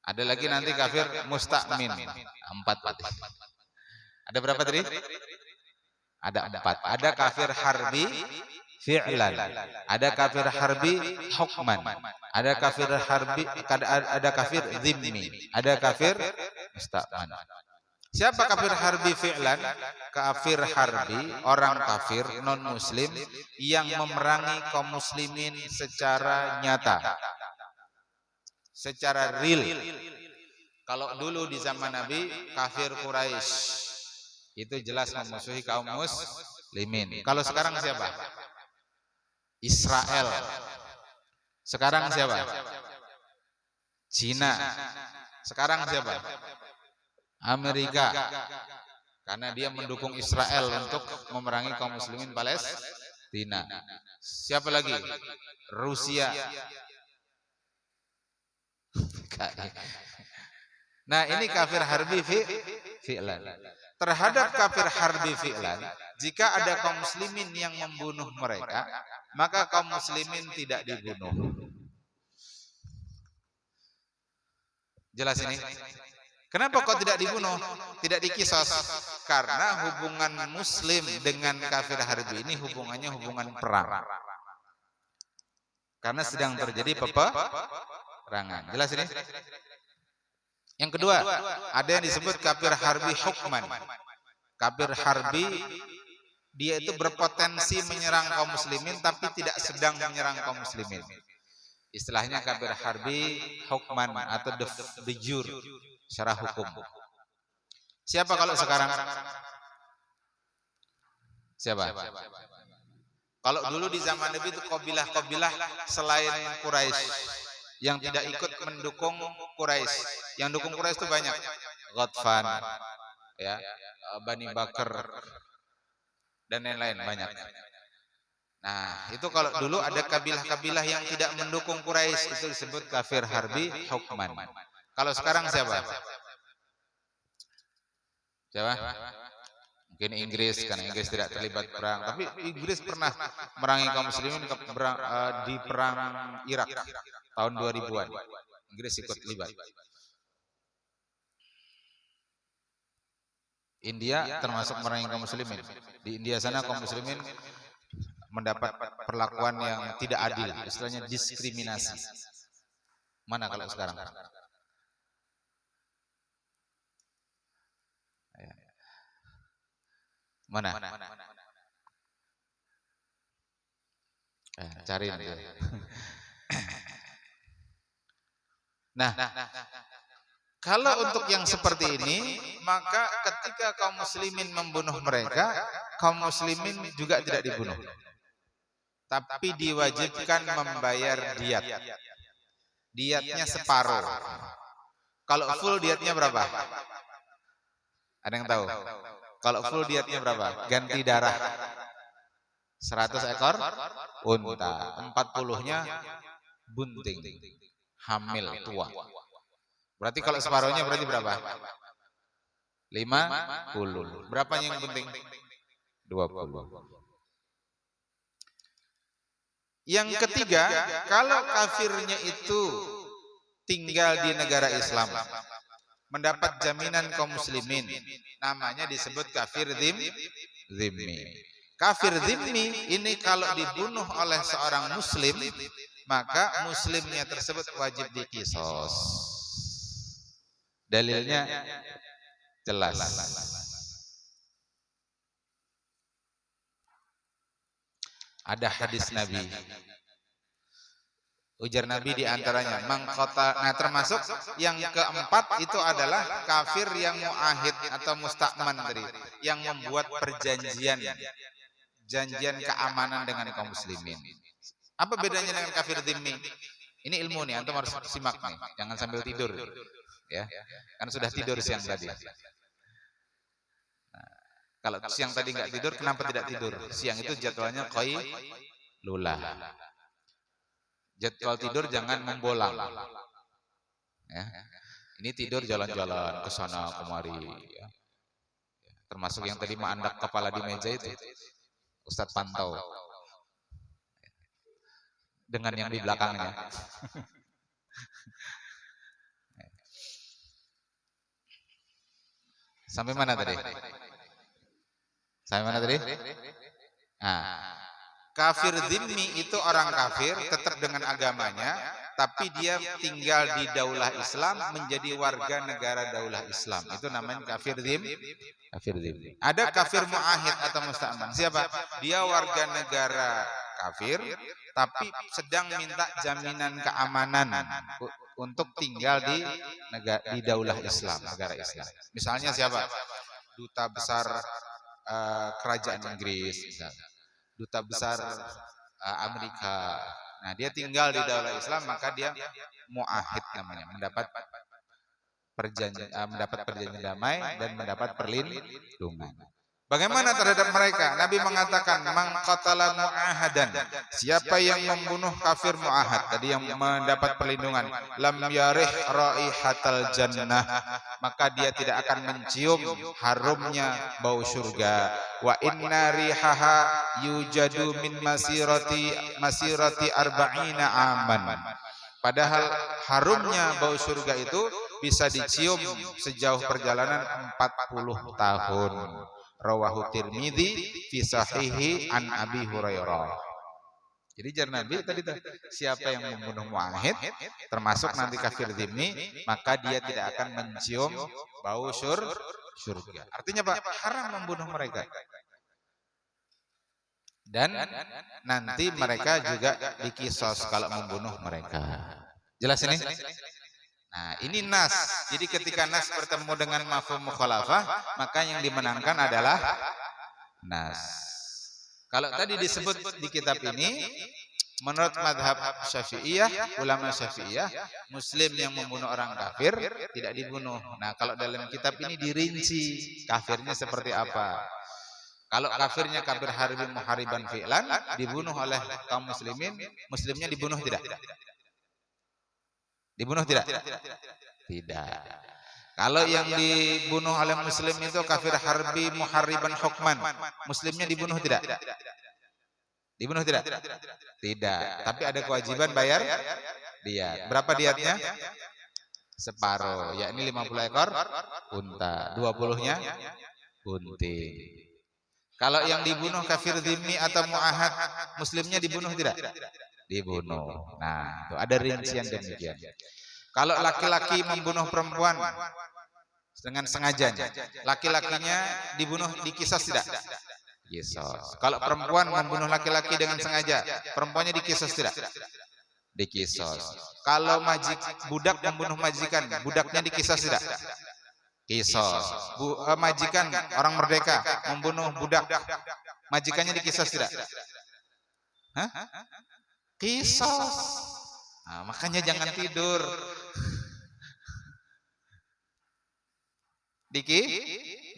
Ada lagi nanti kafir musta'min. 4. Ada berapa tadi? Ada 4. Ada kafir harbi fi'lan, ada kafir harbi hukman, ada kafir harbi, ada kafir zimmi, ada kafir musta'man. Siapa kafir harbi fi'lan? Kafir harbi, orang kafir non muslim yang memerangi kaum muslimin secara nyata, secara real. Kalau dulu di zaman Nabi, kafir Quraisy itu jelas memusuhi kaum muslimin. Kalau sekarang siapa? Israel. Sekarang siapa? Cina. Sekarang siapa? Amerika. Karena dia mendukung Israel untuk memerangi kaum muslimin Palestina. Siapa lagi? Rusia. Nah, ini kafir harbi fi'lan. Terhadap kafir harbi fi'lan, jika ada kaum muslimin yang membunuh mereka, maka kaum muslimin tidak dibunuh. Jelas ini? Kenapa kok tidak dibunuh? Tidak dikisos? Karena hubungan muslim dengan kafir harbi ini hubungannya hubungan perang. Karena sedang terjadi peperangan. Jelas ini? Yang kedua, ada yang disebut kafir harbi hukman. Kafir harbi, dia itu berpotensi menyerang kaum muslimin tapi tidak sedang menyerang kaum muslimin. Istilahnya kafir harbi hukman atau de jure secara hukum. Siapa kalau sekarang? Siapa? Kalau dulu di zaman Nabi itu kabilah-kabilah selain Quraisy yang tidak ikut mendukung Quraisy. Yang dukung Quraisy itu banyak. Ghatfan, ya, Bani Bakar dan lain-lain banyak. Nah, itu kalau dulu ada kabilah-kabilah yang tidak mendukung Quraisy, itu disebut kafir harbi hukman. Kalau sekarang siapa? Siapa? Mungkin Inggris, karena Inggris tidak terlibat perang. Tapi Inggris pernah merangi kaum muslimin di perang Irak tahun 2000-an. Inggris ikut terlibat. India termasuk merangi kaum muslimin. Di India sana kaum muslimin mendapat perlakuan yang tidak adil, istilahnya diskriminasi. Mana kalau sekarang? Mana? Cari nanti. Nah, kalau untuk yang seperti ini, maka ketika kaum muslimin membunuh mereka, kaum muslimin juga tidak dibunuh. Tapi diwajibkan membayar diat. Diatnya separuh. Kalau full diatnya berapa? Ada yang tahu? Kalau full diatnya berapa? Ganti darah 100 ekor unta, 40-nya bunting, hamil, tua. Berarti kalau separuhnya berarti berapa? 50. Berapa yang penting? 20. Yang ketiga, kalau kafirnya itu tinggal di negara Islam, mendapat jaminan kaum muslimin, namanya disebut kafir zimmi. Kafir zimmi ini kalau dibunuh oleh seorang muslim, maka muslimnya tersebut wajib dikisos. Dalilnya jelas. Ada hadis Nabi. Ujar Nabi diantaranya, nah termasuk yang keempat itu adalah kafir yang muahid atau musta'man tadi, yang membuat perjanjian, janjian keamanan dengan kaum muslimin. Apa bedanya dengan kafir zimmi? Ini ilmu nih, antum harus simak nih, jangan sambil tidur, ya, kan sudah tidur siang tadi. Nah, Kalau siang tadi nggak tidur, kenapa tidak tidur? Siang itu jadwalnya qailulah. Jadwal tidur jangan membolang. Ya. Ini tidur jalan-jalan ke sana kemari. Ya. Termasuk yang tadi mengandak kepala di meja itu, Ustadz pantau. Dengan yang di belakangnya. Sampai mana tadi? Sampai mana tadi? Nah, kafir dzimmi itu orang kafir tetap dengan agamanya, tapi dia tinggal di daulah Islam, menjadi warga negara daulah Islam. Itu namanya kafir dzimmi. Kafir dzimmi. Ada kafir muahid atau musta'man. Siapa? Dia warga negara kafir, tapi sedang minta jaminan keamanan untuk tinggal di daulah Islam, negara Islam. Misalnya siapa? Duta besar kerajaan Inggris, misalnya. Duta besar Amerika. Nah, dia tinggal di daulah Islam, maka dia muahid namanya, mendapat perjanjian damai dan mendapat perlindungan. Bagaimana terhadap mereka? Nabi mengatakan, "Man qatala mu'ahadan." Siapa yang membunuh kafir mu'ahad, tadi yang mendapat perlindungan, lam yarih raihatal jannah, maka dia tidak akan mencium harumnya bau surga. Wa inna rihaha yujadu min masirati arba'ina aman. Padahal harumnya bau surga itu bisa dicium sejauh perjalanan 40 tahun. Rawahu Tirmidzi fi sahihi an Abi Hurairah. Jadi jar Nabi tadi siapa yang membunuh muahid termasuk nanti kafir dzimmi, maka dia tidak akan mencium bau surga. Artinya Pak, haram membunuh mereka. Dan nanti mereka juga dikisos kalau membunuh mereka. Jelas ini? Nah, ini nas. Jadi ketika nas bertemu dengan mafhum mukhalafah, maka yang dimenangkan adalah nas. Kalau tadi disebut di kitab ini, menurut madhab Syafi'iyah, ulama Syafi'iyah, Muslim yang membunuh orang kafir tidak dibunuh. Nah, kalau dalam kitab ini dirinci kafirnya seperti apa. Kalau kafirnya kafir harbi muhariban fi'lan, dibunuh oleh kaum muslimin, muslimnya dibunuh tidak? Dibunuh tidak? Tidak. Kalau yang dibunuh oleh muslim itu kafir harbi muhariban hukman, muslimnya dibunuh tidak? Dibunuh tidak? Tidak. Tapi ada kewajiban bayar diat. Berapa diatnya? Separuh, yakni 50 ekor unta, 20-nya bunting. Kalau yang dibunuh kafir dzimmi atau muahad, muslimnya dibunuh tidak? Dibunuh. Nah, itu ada rincian demikian. Kalau laki-laki membunuh perempuan dengan sengajanya, laki-lakinya dibunuh dikisos tidak? Kisos. Kalau perempuan membunuh laki-laki dengan sengaja, perempuannya dikisos tidak? Dikisos. Kalau budak membunuh majikan, budaknya dikisos tidak? Kisos. Majikan orang merdeka membunuh budak, majikannya dikisos tidak? Hah? Kisos. Nah, makanya jangan tidur.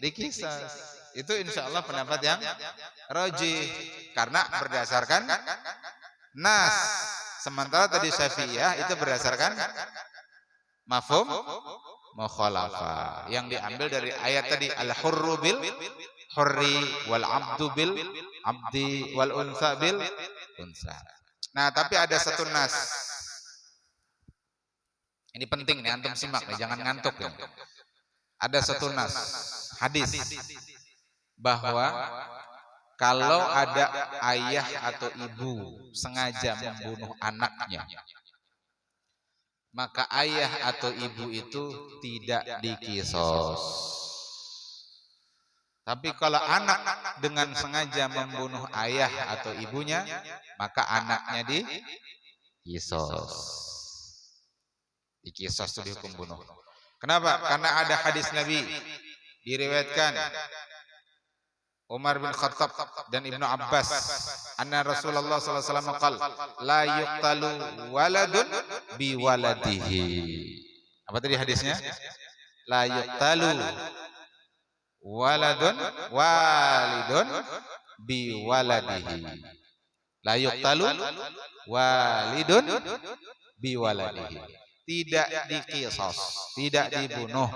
Dikisos. Itu insya Allah pendapat yang rajih karena berdasarkan nas. Sementara tadi Syafi'iyah itu berdasarkan mafhum mukhalafah yang diambil dari ayat tadi al-hurru bil hurri wal abdu bil abdi wal unsa bil unsa. Nah, tapi ada satu nas. Ini penting nih, antum simak nih, jangan ngantuk ya. Ada satu nas, hadis, bahwa kalau ada ayah atau ibu sengaja membunuh anaknya, maka ayah atau ibu itu tidak dikisos. Tapi kalau anak dengan sengaja membunuh ayah atau ibunya, maka anaknya dikisos. Dikisos itu dihukum bunuh. Kenapa? Karena ada hadis Nabi diriwayatkan Umar bin Khattab dan Ibnu Abbas, anna Rasulullah sallallahu alaihi wasallam qala la yuqtalu waladun bi waladihi. Apa tadi hadisnya? La yuqtalu waladun walidun biwaladihi. La yuqtalu walidun biwaladihi. Tidak diqisas, tidak dibunuh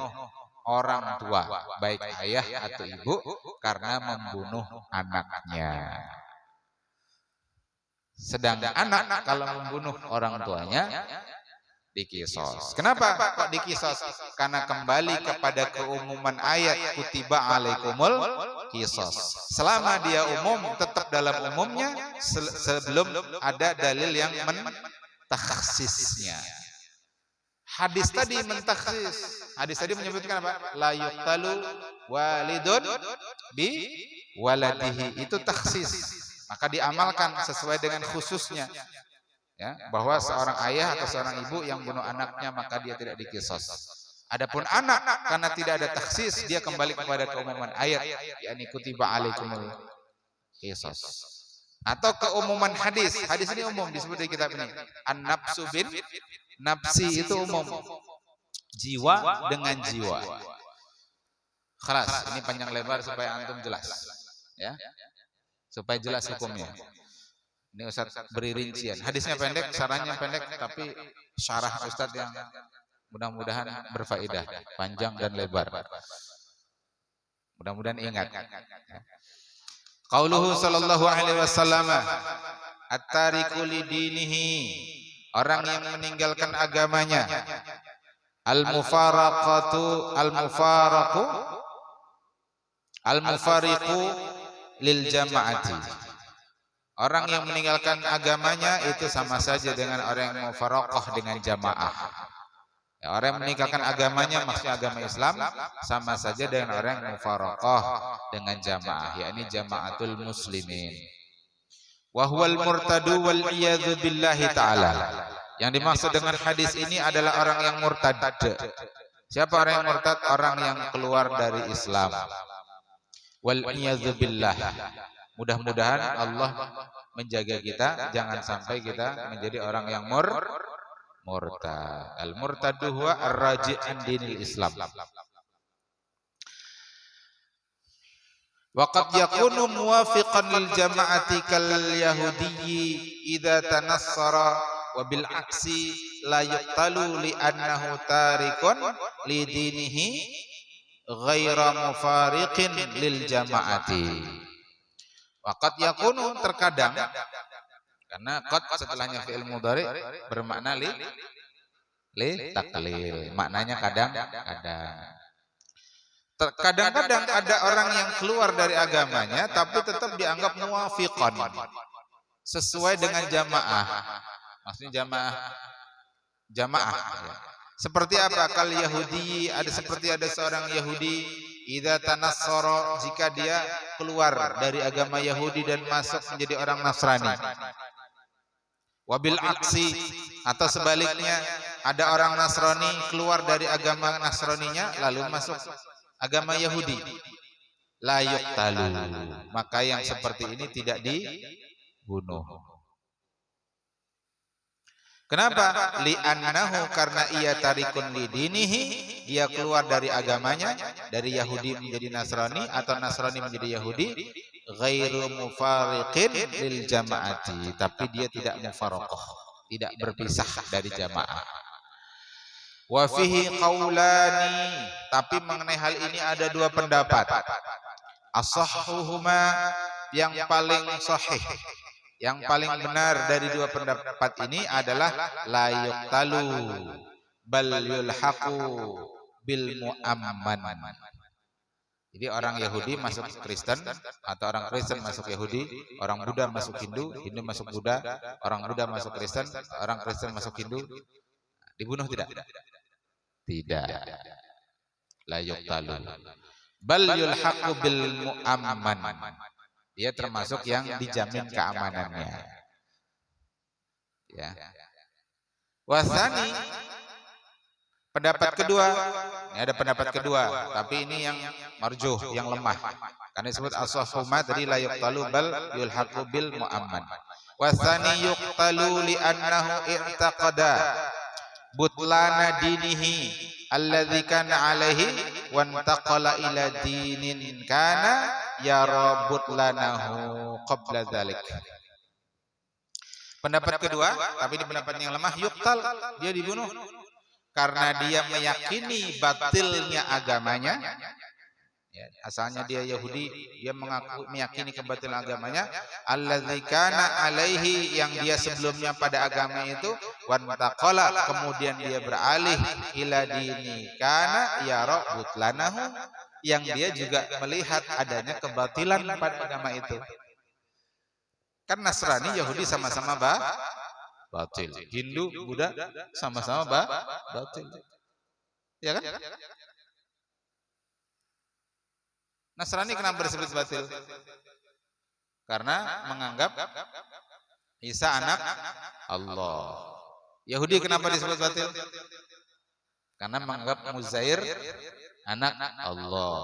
orang tua, baik ayah atau ibu, karena membunuh anaknya. Sedangkan anak kalau membunuh orang tuanya diqisas. Kenapa kok diqisas? Karena kembali kepada keumuman ayat kutiba alaikumul qisas. Selama dia umum, tetap dalam umumnya sebelum ada dalil yang mentakhsisnya. Hadis tadi mentaksis. Hadis tadi menyebutkan apa? La yuqtalu walidun bi waladihi. Itu taksis. Maka diamalkan sesuai dengan khususnya. Ya, bahwa seorang ayah atau seorang ibu yang bunuh anaknya maka dia tidak diqisas. Adapun anak karena tidak ada taksis, dia kembali kepada keumuman ayat, yakni kutiba alaikumul qisas. Atau keumuman hadis. Hadis ini umum disebut di kitab ini. An-nafsu bin nafsi itu umum. Jiwa dengan jiwa. Khalas, ini panjang lebar supaya antum jelas. Ya. Supaya jelas hukumnya. Ini Ustaz beri rincian. Hadisnya pendek, sarannya pendek, tapi syarah Ustaz yang mudah-mudahan berfaedah, panjang dan lebar. Mudah-mudahan ingat. Qauluhu sallallahu alaihi wasallam, at-tariku lidinihi, orang yang meninggalkan agamanya. Al-mufaraqatu al-mufariqu lil jama'ati. Orang yang meninggalkan agamanya itu sama saja dengan orang yang mufaraqah dengan jamaah. Ya, orang yang meninggalkan agamanya maksudnya agama Islam sama saja dengan orang yang mufaraqah dengan jamaah, yakni jamaatul muslimin. Wa huwal murtadu wal iyadzu billahi taala. Yang dimaksud dengan hadis ini adalah orang yang murtad. Siapa orang yang murtad? Orang yang keluar dari Islam. Wal iyadzu billah. Mudah-mudahan Allah menjaga kita jangan sampai kita menjadi orang yang murtad. Al-murtadu huwa ar-raji' an dinil Islam. Wa qad yakunu muwafiqan lil jama'ati kal yahudiyyi idza tanassara wa bil aksi la yuqtalu li annahu tarikun li dinihi ghaira mufariqin lil jama'ati. Waqad yakunu terkadang, karena qad setelahnya fi'il mudhari bermakna li taklil, maknanya kadang-kadang. Kadang-kadang ada orang yang keluar dari agamanya tapi tetap dianggap muwafiqan, sesuai dengan jamaah. Maksudnya jamaah. Seperti apa? Kal Yahudi, seperti ada seorang Yahudi, idza tanassara, jika dia keluar dari agama Yahudi dan masuk menjadi orang Nasrani. Wabil aksi, atau sebaliknya ada orang Nasrani keluar dari agama Nasraninya lalu masuk agama Yahudi. La yuqtalu, maka yang seperti ini tidak dibunuh. Kenapa? Li'annahu, karena ia tarikun lidinihi, dia keluar dari agamanya, dari Yahudi menjadi Nasrani atau Nasrani menjadi Yahudi, ghairu mufariqin lil jama'ati, tapi dia tidak mufaraqah, tidak berpisah dari jamaah. Wa fihi qaulani, tapi mengenai hal ini ada dua pendapat. As-sahhuhuma, yang paling sahih, yang paling benar dari dua pendapat ini adalah la yuqtalu bal yulhaqu bil muamman. Jadi orang Yahudi masuk Kristen atau orang Kristen masuk Yahudi, orang Buddha masuk Hindu, Hindu masuk Buddha, orang Buddha masuk Kristen, orang Kristen masuk Hindu, dibunuh tidak? Tidak. La yuqtalu bal yulhaqu bil muamman. Dia termasuk yang dijamin keamanannya. Ya. Wasani, pendapat kedua, ini ada pendapat kedua, tapi ini yang marjuh, yang lemah. Karena disebut as-sahhuma tadi la yuqtalu bal yulhaqu bil muamman. Wasani yuqtalu li annahu i'taqada butlana dinihi alladzi kana alaihi wa intaqala ila dinin kana yara butlanahu qabla dzalik. Pendapat kedua, tapi ini pendapat yang lemah, yuqtal, dia dibunuh karena dia meyakini batilnya agamanya. Ya, asalnya dia Yahudi, dia meyakini kebatilan agamanya. Alladzi kana alaihi, yang dia sebelumnya pada agama itu, wan taqala, kemudian dia beralih ila dini kana yara butlanahu, yang dia juga melihat adanya kebatilan pada agama itu. Kan Nasrani, Yahudi sama-sama batil. Hindu, Buddha sama-sama batil. Ya kan? Nasrani kenapa disebut batil? Karena menganggap Isa anak Allah. Yahudi kenapa disebut batil? Karena menganggap Uzair anak Allah.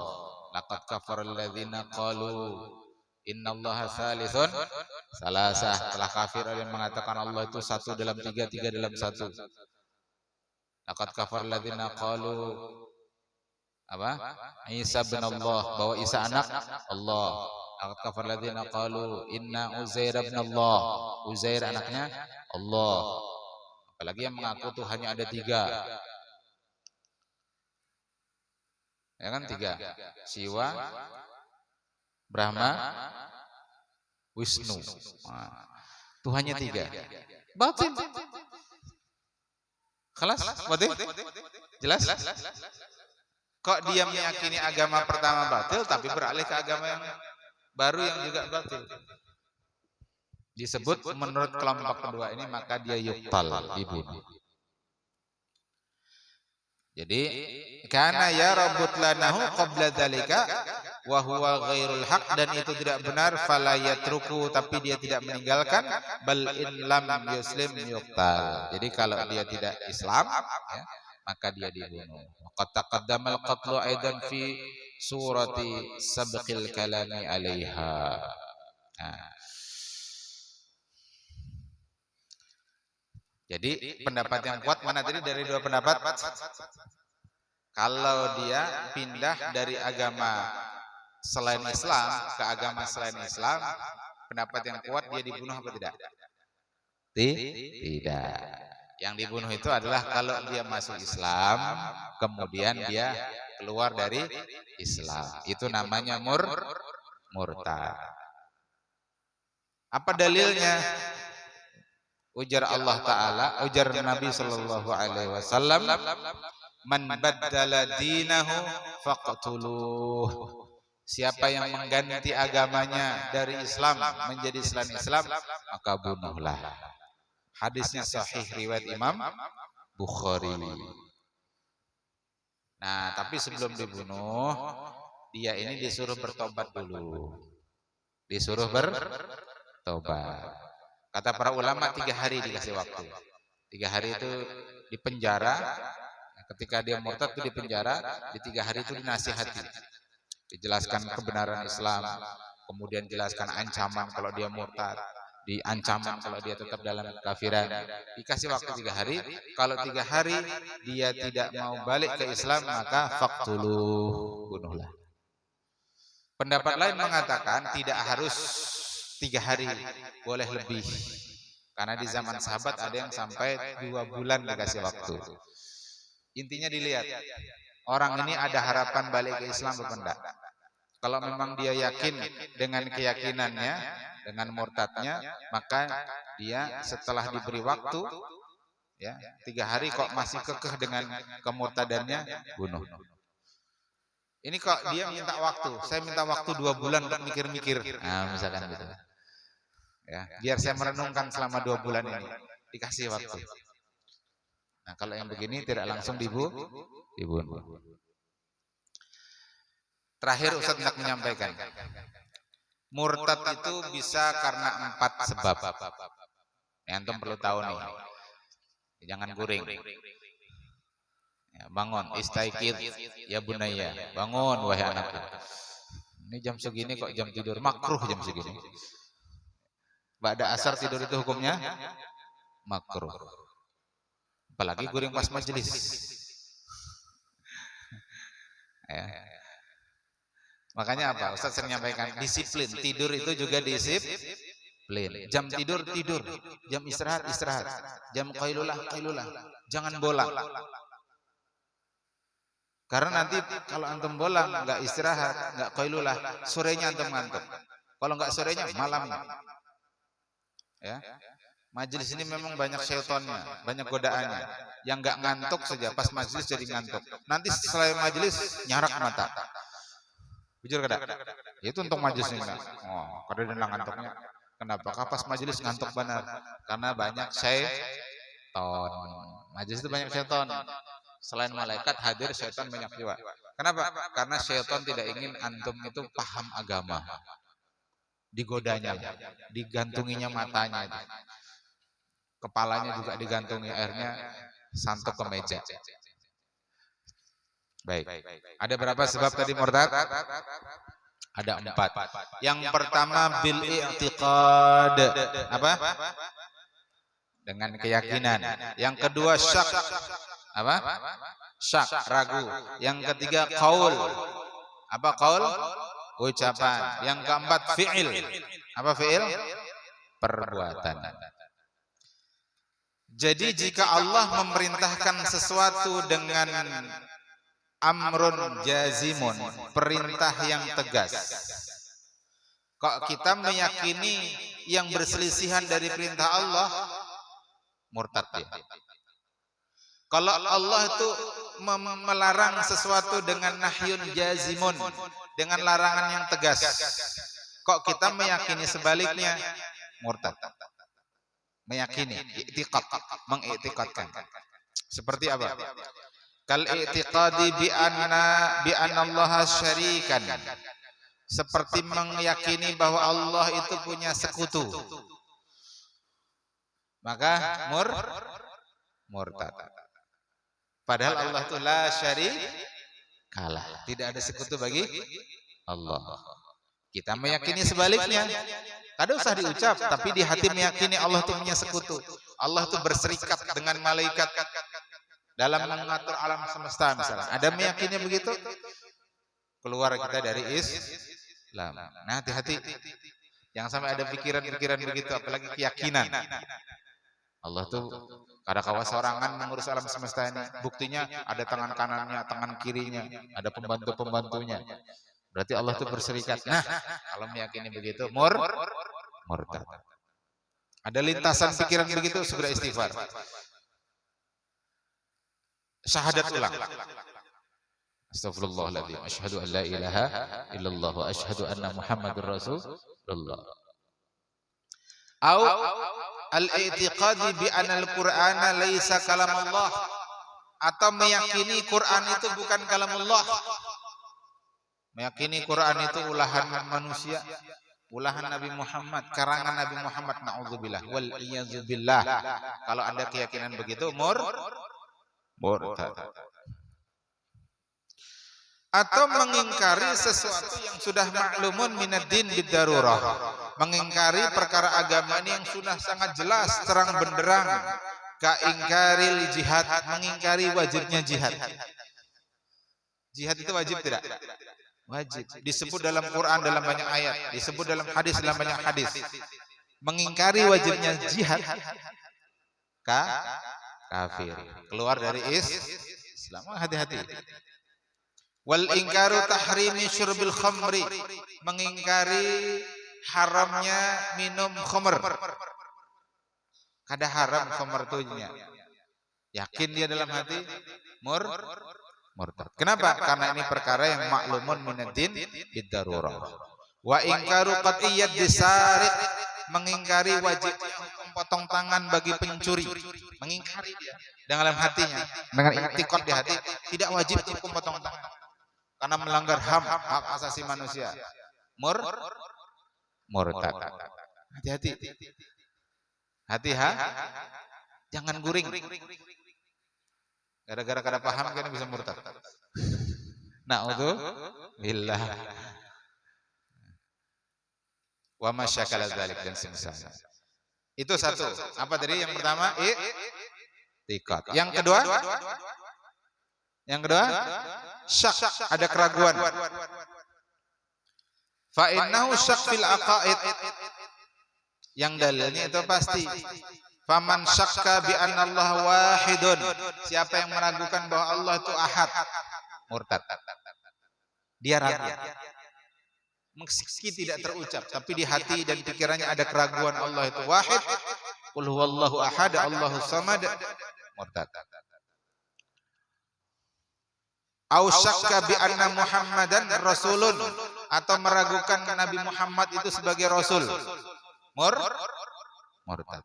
Laqad kafaral ladzina qalu innallaha salithun salasah. Telah kafir yang mengatakan Allah itu satu dalam tiga, tiga dalam satu. Laqad kafaral ladzina qalu apa? Isa bin Allah, bahwa Isa anak Allah. Laqad kafaral ladzina qalu inna Uzair bin Allah, Uzair anaknya Allah. Apalagi yang mengaku Tuhannya ada tiga. Ya kan, tiga. Siwa, Brahma, Wisnu. Nah, Tuhannya tiga. Batil. Kelas? Batil? Jelas? Kok dia meyakini agama pertama batil tapi beralih ke agama yang baru yang juga batil? Disebut menurut kelompok kedua ini, maka dia yuqtal, dibunuh. Jadi karena ya rabutlanahu qabla dzalika wa huwa ghairul haq, dan itu tidak benar, fala yatruku, tapi dia tidak meninggalkan, bal in lam yuslim yuqtal. Jadi kalau dia tidak Islam, ya, maka dia dibunuh. Qad taqaddama al-qatlu aidan fi surati sabqil kalami 'alaiha. Nah. Jadi pendapat yang kuat mana tadi dari dua pendapat? Kalau dia pindah dari agama selain Islam ke agama selain Islam, pendapat yang kuat dia dibunuh apa tidak? Tidak. Yang dibunuh itu adalah kalau dia masuk Islam, kemudian dia keluar dari Islam. Itu namanya murtad. Apa dalilnya? Ujar Allah Ta'ala, ujar Nabi Sallallahu Alaihi Wasallam, man baddala dinahu faqtuluh. Siapa yang mengganti agamanya dari Islam menjadi selain Islam, maka bunuhlah. Hadisnya sahih riwayat Imam Bukhari. Nah, tapi sebelum dibunuh, dia ini disuruh bertobat dulu. Disuruh bertobat. Kata para ulama 3 hari dikasih waktu. 3 hari itu di penjara. Ketika dia murtad itu di penjara, di 3 hari itu dinasihati. Dijelaskan kebenaran Islam, kemudian jelaskan ancaman kalau dia murtad, diancaman kalau dia tetap dalam kekafiran. Dikasih waktu 3 hari. Kalau 3 hari dia tidak mau balik ke Islam, maka faqtuluh, bunuhlah. Pendapat lain mengatakan tidak harus 3 hari, boleh lebih. Karena di zaman sahabat ada yang sampai 2 bulan dikasih waktu. Intinya dilihat, orang ini ada harapan balik ke Islam atau enggak. Kalau memang dia yakin dengan keyakinannya, dengan murtadnya, maka dia setelah diberi waktu, ya 3 hari kok masih kekeh dengan kemurtadannya, bunuh. Ini kok dia minta waktu, saya minta waktu 2 bulan untuk mikir-mikir. Nah, misalkan gitu. Ya, biar saya merenungkan selama 2 bulan ini, dikasih waktu. Nah, kalau yang begini tidak langsung dibunuh. Terakhir Ustaz hendak menyampaikan, murtad itu bisa karena 4 sebab. Antum perlu tahu nih, jangan guring. Ya, bangun, istaikid ya bunaya, bangun wahai anakku. Ini jam segini kok jam tidur, makruh jam segini. Ba'da asar tidur itu hukumnya makruh. Apalagi guring pas majelis. Ya. Makanya apa? Ustaz sering menyampaikan disiplin. Tidur itu juga disiplin. Jam tidur, tidur. Jam istirahat, istirahat. Jam qailulah, qailulah. Jangan bolang. Karena nanti kalau antum bolang, nggak istirahat, nggak qailulah, sorenya antum ngantuk. Kalau nggak sorenya, malamnya. Ya. Majelis ini memang banyak syaitonnya, banyak godaannya. Yang nggak ngantuk saja, pas majelis jadi ngantuk. Nanti setelah majelis, nyarak mata. Jujur kada? Itu untuk majelis ini. Oh, kada denang ngantuknya. Kenapa? Pas majelis ngantuk benar. Karena banyak syaiton. Majelis itu banyak syaiton. Selain malaikat hadir, syaitan banyak juga. Kenapa? Karena syaitan tidak ingin antum itu paham agama. Digodanya, digantunginya matanya itu. Kepalanya juga digantungi, akhirnya santuk ke meja. Baik. Ada berapa sebab tadi murtad? Ada 4. Yang pertama bil i'tiqad. Apa? Dengan keyakinan. Yang kedua syak. Apa? Syak, ragu. Yang ketiga qaul. Apa qaul? Ucapan. Yang keempat fi'il. Apa fi'il? Perbuatan. Jadi jika Allah memerintahkan sesuatu dengan amrun jazimun, perintah yang tegas, kok kita meyakini yang berselisihan dari perintah Allah, murtad dia. Kalau Allah itu melarang sesuatu dengan nahyun jazimun, dengan larangan yang tegas, kok kita meyakini sebaliknya, murtad. Meyakini, i'tiqad, mengiktikadkan. Seperti apa? Kal i'tiqadi bi anna Allah syarikan. Seperti meyakini bahwa Allah itu punya sekutu. Maka murtad. Padahal Allah itu la syarikalah. Tidak ada sekutu bagi Allah. Kita meyakini sebaliknya. Kada usah diucap, tapi di hati meyakini Allah itu punya sekutu. Allah itu berserikat dengan malaikat dalam mengatur alam semesta misalnya. Ada meyakini begitu? Keluar kita dari Islam. Nah, hati-hati. Jangan sampai ada pikiran-pikiran begitu, apalagi keyakinan. Allah tuh kada kawas sorangan mengurus alam semesta ini. Buktinya ada tangan kanannya, tangan kirinya, ada pembantu-pembantunya. Berarti Allah tuh berserikat. Nah, kalau meyakini begitu, murtad. Ada lintasan pikiran begitu, segera istighfar. Syahadat ulang. Astagfirullahaladzim. Asyhadu an la ilaha illallah wa asyhadu anna Muhammadur Rasulullah. Au al-i'tiqadi bi anna al-Qur'ana laisa kalamullah. Atau meyakini Quran itu bukan kalamullah. Meyakini Quran itu ulahan manusia, ulahan Nabi Muhammad, karangan Nabi Muhammad, na'udzubillah wal iyadzubillah. Kalau Anda keyakinan begitu, murtad. Atau mengingkari sesuatu yang sudah maklumun minad-din bidarurah. Mengingkari perkara agama ini yang sudah sangat jelas, terang benderang. Kaingkaril jihad, mengingkari wajibnya jihad. Jihad itu wajib tidak? Wajib. Disebut dalam Quran dalam banyak ayat, disebut dalam hadis dalam banyak hadis. Mengingkari wajibnya jihad, kafir. Keluar dari Islam. Hati-hati. Wal ingkaru tahrimi syurbil khamri, mengingkari haramnya minum khamr. Kada haram khamr tuhnya. Yakin dia dalam hati murtad. Kenapa? Karena ini perkara yang maklumun minad-din bidarurah. Wa ingkaru qat'iyyat disariq, mengingkari wajib potong tangan bagi pencuri. Mengingkari dia dalam hatinya, dengan i'tiqad di hati, tidak wajib hukum potong tangan. Karena melanggar hak asasi manusia. Murtad. Hati-hati. Jangan guring. Gara-gara kada paham kan bisa murtad. Na'udzubillah. Wa masyakala dzalik dan semisalnya. Itu satu. Apa tadi yang pertama? I'tiqad. Yang kedua, syak, ada keraguan. Fa innahu syak fil aqaid. Yang dalilnya itu pasti. Faman syakka bi anna Allah wahidun. Siapa yang meragukan bahwa Allah itu ahad, murtad. Dia ragu. Meski tidak terucap, tapi di hati dan pikirannya ada keraguan Allah itu wahid. Qul huwallahu ahad, Allahus samad, murtad. Au syakka bi anna Muhammadan rasulun, atau meragukan Nabi Muhammad itu sebagai rasul, murtad.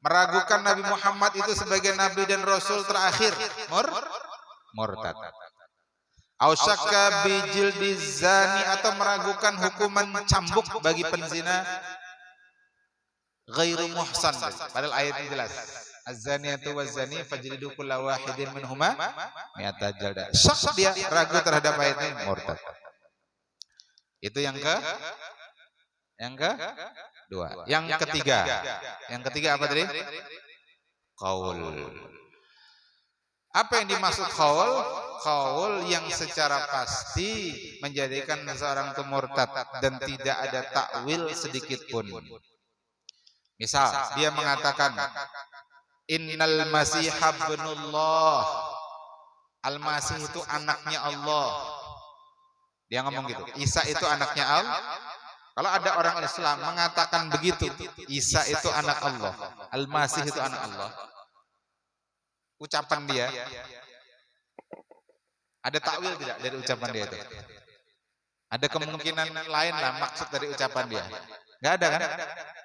Meragukan Nabi Muhammad itu sebagai nabi dan rasul terakhir, murtad. Au syakka bi jildiz zani, atau meragukan hukuman cambuk bagi penzina ghairu muhsan, padahal ayatnya jelas. Az-zaniyatu waz-zani fajlidu kulla wahidin minhuma mi'ata jaldah. Syak dia ragu terhadap ayat ini, murtad. Itu yang kedua. Yang ketiga apa tadi? Qaul. Apa yang dimaksud qaul? Qaul yang secara pasti menjadikan seorang itu murtad dan tidak ada takwil sedikit pun. Misal dia mengatakan innal masiha ibnullah, al-masih itu anaknya Allah. Dia ngomong gitu, Isa itu anaknya Allah. Kalau ada orang Islam mengatakan begitu, Isa itu anak Allah, al-masih itu anak Allah, ucapan dia ada takwil tidak dari ucapan dia itu? Ada kemungkinan lain lah maksud dari ucapan dia? Nggak ada kan?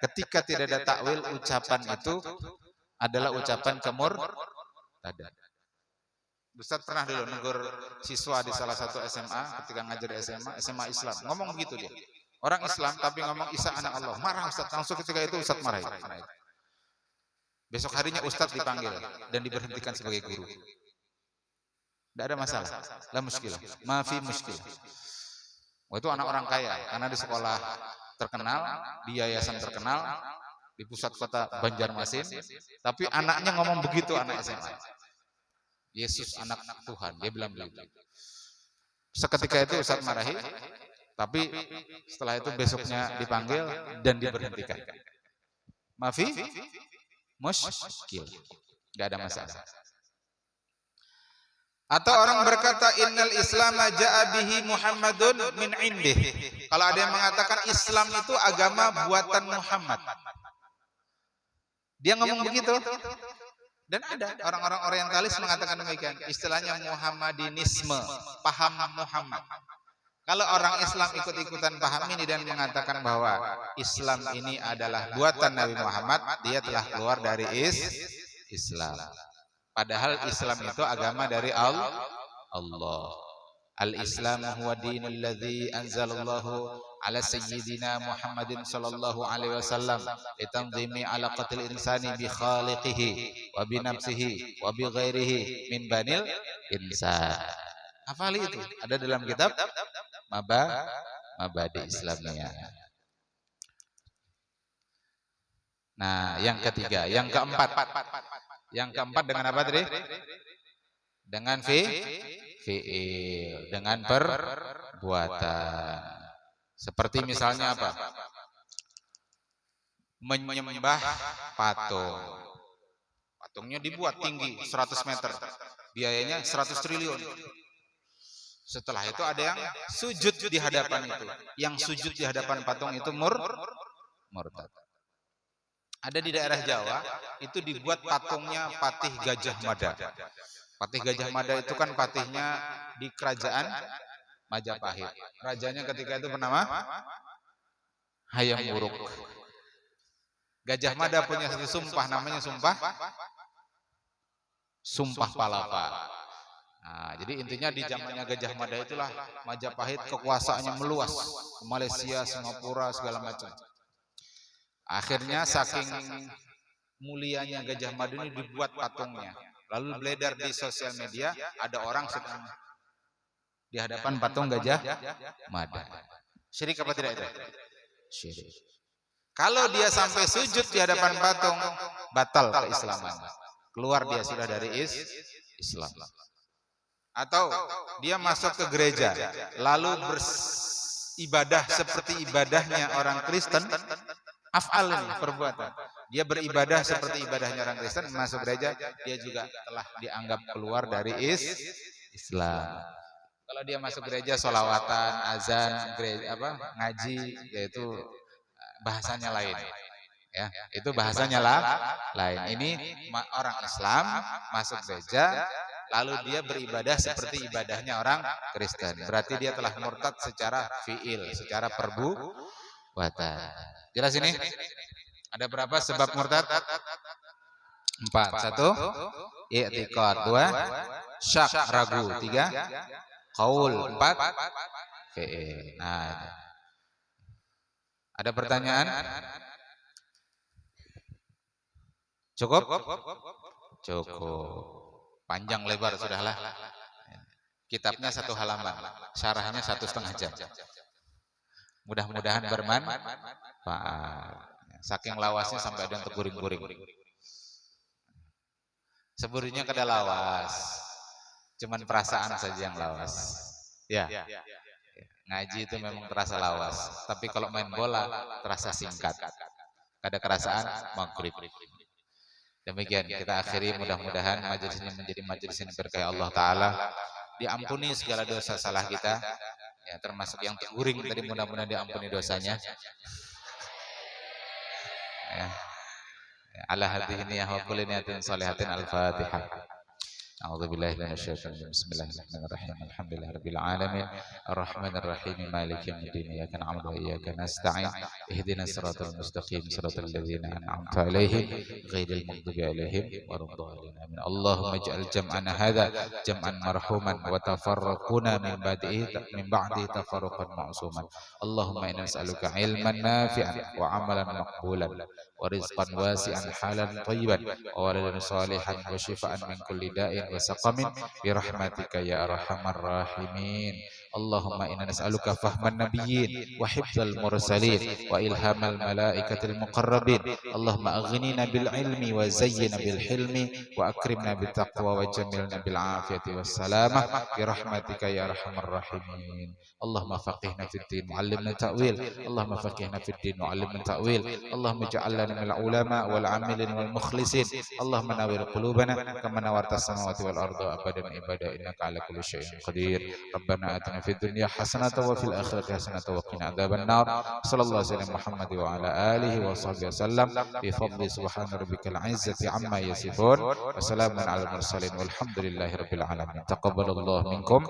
Ketika tidak ada takwil, ucapan itu adalah ucapan kemurtadan. Ustaz pernah dulu negur siswa di salah satu SMA ketika ngajar di SMA Islam. Ngomong begitu dia. Orang Islam tapi ngomong Isa anak Allah. Marah Ustaz. Langsung ketika itu Ustaz marah. Besok harinya Ustaz dipanggil dan diberhentikan sebagai guru. Tidak ada masalah. La muskilah. Maafi muskilah. Itu anak orang kaya karena di sekolah terkenal, di yayasan terkenal, di pusat kota Banjarmasin, tapi anaknya ngomong begitu, anak SMA. Yesus anak Tuhan, dia bilang begitu. Seketika itu Ustaz marahi, tapi setelah itu besoknya dipanggil dan diberhentikan. Maafi muskil, nggak ada masalah. Atau orang berkata innal islama ja'a bihi Muhammadun min indih. Kalau ada yang mengatakan Islam itu agama buatan Muhammad, dia ngomong begitu. Dan ada orang-orang orientalis mengatakan demikian. Istilahnya Muhammadinisme, paham Muhammad. Kalau orang Islam ikut-ikutan paham ini dan mengatakan bahwa Islam ini adalah buatan Nabi Muhammad, dia telah keluar dari Islam. Padahal Islam itu agama dari Allah. Al-Islam huwa dinul ladzi anzalallahu ala sayyidina Muhammadin sallallahu alaihi wasallam litanzimi alaqatil insani bi khaliqihi wa bi nafsihi wa bi ghairihi min banil insan. Hafal itu ada dalam kitab Mabadi Islamiyah. Nah, yang ketiga, yang keempat dengan apa tadi? Dengan fi'il, dengan perbuatan. Seperti misalnya apa? Menyembah patung. Patungnya dibuat tinggi 100 meter. Biayanya 100 triliun. Setelah itu ada yang sujud di hadapan itu. Yang sujud di hadapan patung itu murtad. Ada di daerah Jawa, itu dibuat patungnya Patih Gajah Mada. Patih Gajah Mada itu kan patihnya di kerajaan Majapahit. Rajanya ketika itu bernama Hayam Wuruk. Gajah Mada punya satu sumpah, namanya Sumpah Palapa. Nah, jadi intinya di zamannya Gajah Mada itulah Majapahit kekuasaannya meluas ke Malaysia, Singapura, segala macam. Akhirnya saking mulianya Gajah Mada ini dibuat patungnya. Lalu beredar di sosial media, ada orang sedang di hadapan patung Gajah Mada. Syirik apa tidak itu? Syirik. Kalau dia sampai sujud di hadapan patung, batal keislaman. keluar dia sudah dari Islam. Atau dia masuk ke gereja lalu beribadah seperti ibadahnya orang Kristen, af'al ini perbuatan. Dia beribadah seperti ibadahnya orang Kristen, masuk gereja, dia juga telah dianggap keluar dari Islam. Kalau dia masuk gereja sholawatan, azan, gereja ngaji, yaitu bahasanya lain. Ya, itu bahasanya lain. Ini orang Islam masuk gereja lalu dia beribadah seperti ibadahnya orang Kristen. Berarti dia telah murtad secara fi'il, secara perbuatan. Jelas ini? Ada berapa sebab murtad? 4. 1, i'tiqad. 2, syak, ragu. 3, qaul. 4, fi'il. Nah, ada pertanyaan? Cukup? Cukup. Panjang lebar sudahlah. Kitabnya 1 halaman, syarahnya 1,5 jam. Mudah-mudahan bermanfaat. Saking lawasnya sampai ada yang terguring-guring. Sebenarnya kada lawas, cuman perasaan saja yang lawas. Ya. Ngaji itu memang terasa lawas, tapi kalau main bola terasa singkat. Kada kerasaan maghrib. Demikian kita akhiri, mudah-mudahan majelis ini menjadi majelis yang berkah Allah Ta'ala, diampuni segala dosa salah kita, ya, termasuk yang terguring tadi, mudah-mudahan diampuni dosanya. Ya. Ala hadhihi niyyah wa kulli niyatin shalihatin. Al-Fatihah. أعوذ بالله من الشيطان الرجيم بسم الله الرحمن الرحيم الحمد لله رب العالمين الرحمن الرحيم مالك يوم الدين إياك نعبد وإياك نستعين اهدنا الصراط المستقيم صراط الذين أنعمت عليهم غير المغضوب عليهم ولا الضالين آمين اللهم اجعل جمعنا هذا جمعا مرحوما وتفرقنا من بعده تفرقا معصوما اللهم إنا نسألك علما نافعا وعملا مقبولا ورزقا واسعا حالا طيبا وولدا صالحا وشفاء من كل داء وسقم برحمتك يا أرحم الراحمين اللهم إنا نسألك فهم النبيين وحفظ المرسلين وإلهام الملائكة المقربين اللهم أغننا بالعلم وزينا بالحلم وأكرمنا بالتقوى وجملنا بالعافية والسلامة برحمتك يا أرحم الراحمين اللهم فقهنا في الدين وعلمنا تأويل اللهم فقهنا في الدين وعلمنا تأويل اللهم اجعلنا من العلماء والعاملين والمخلصين اللهم نور قلوبنا كما نورت السماوات والأرض أبدا أبدا إنك على كل شيء قدير ربنا آتنا في الدنيا حسنة وفي الآخرة حسنة وقنا عذاب النار صلى الله عليه وسلم محمد وعلى آله وصحبه وسلم بفضل سبحان ربك العزة عما يصفون وسلام على المرسلين والحمد لله رب العالمين تقبل الله منكم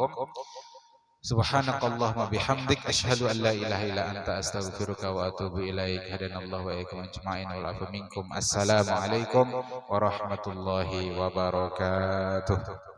سبحانك اللهم بحمدك أشهد أن لا إله إلا أنت أستغفرك وأتوب إليك هدنا الله وإياكم أجمعين والعفو منكم السلام عليكم ورحمة الله وبركاته.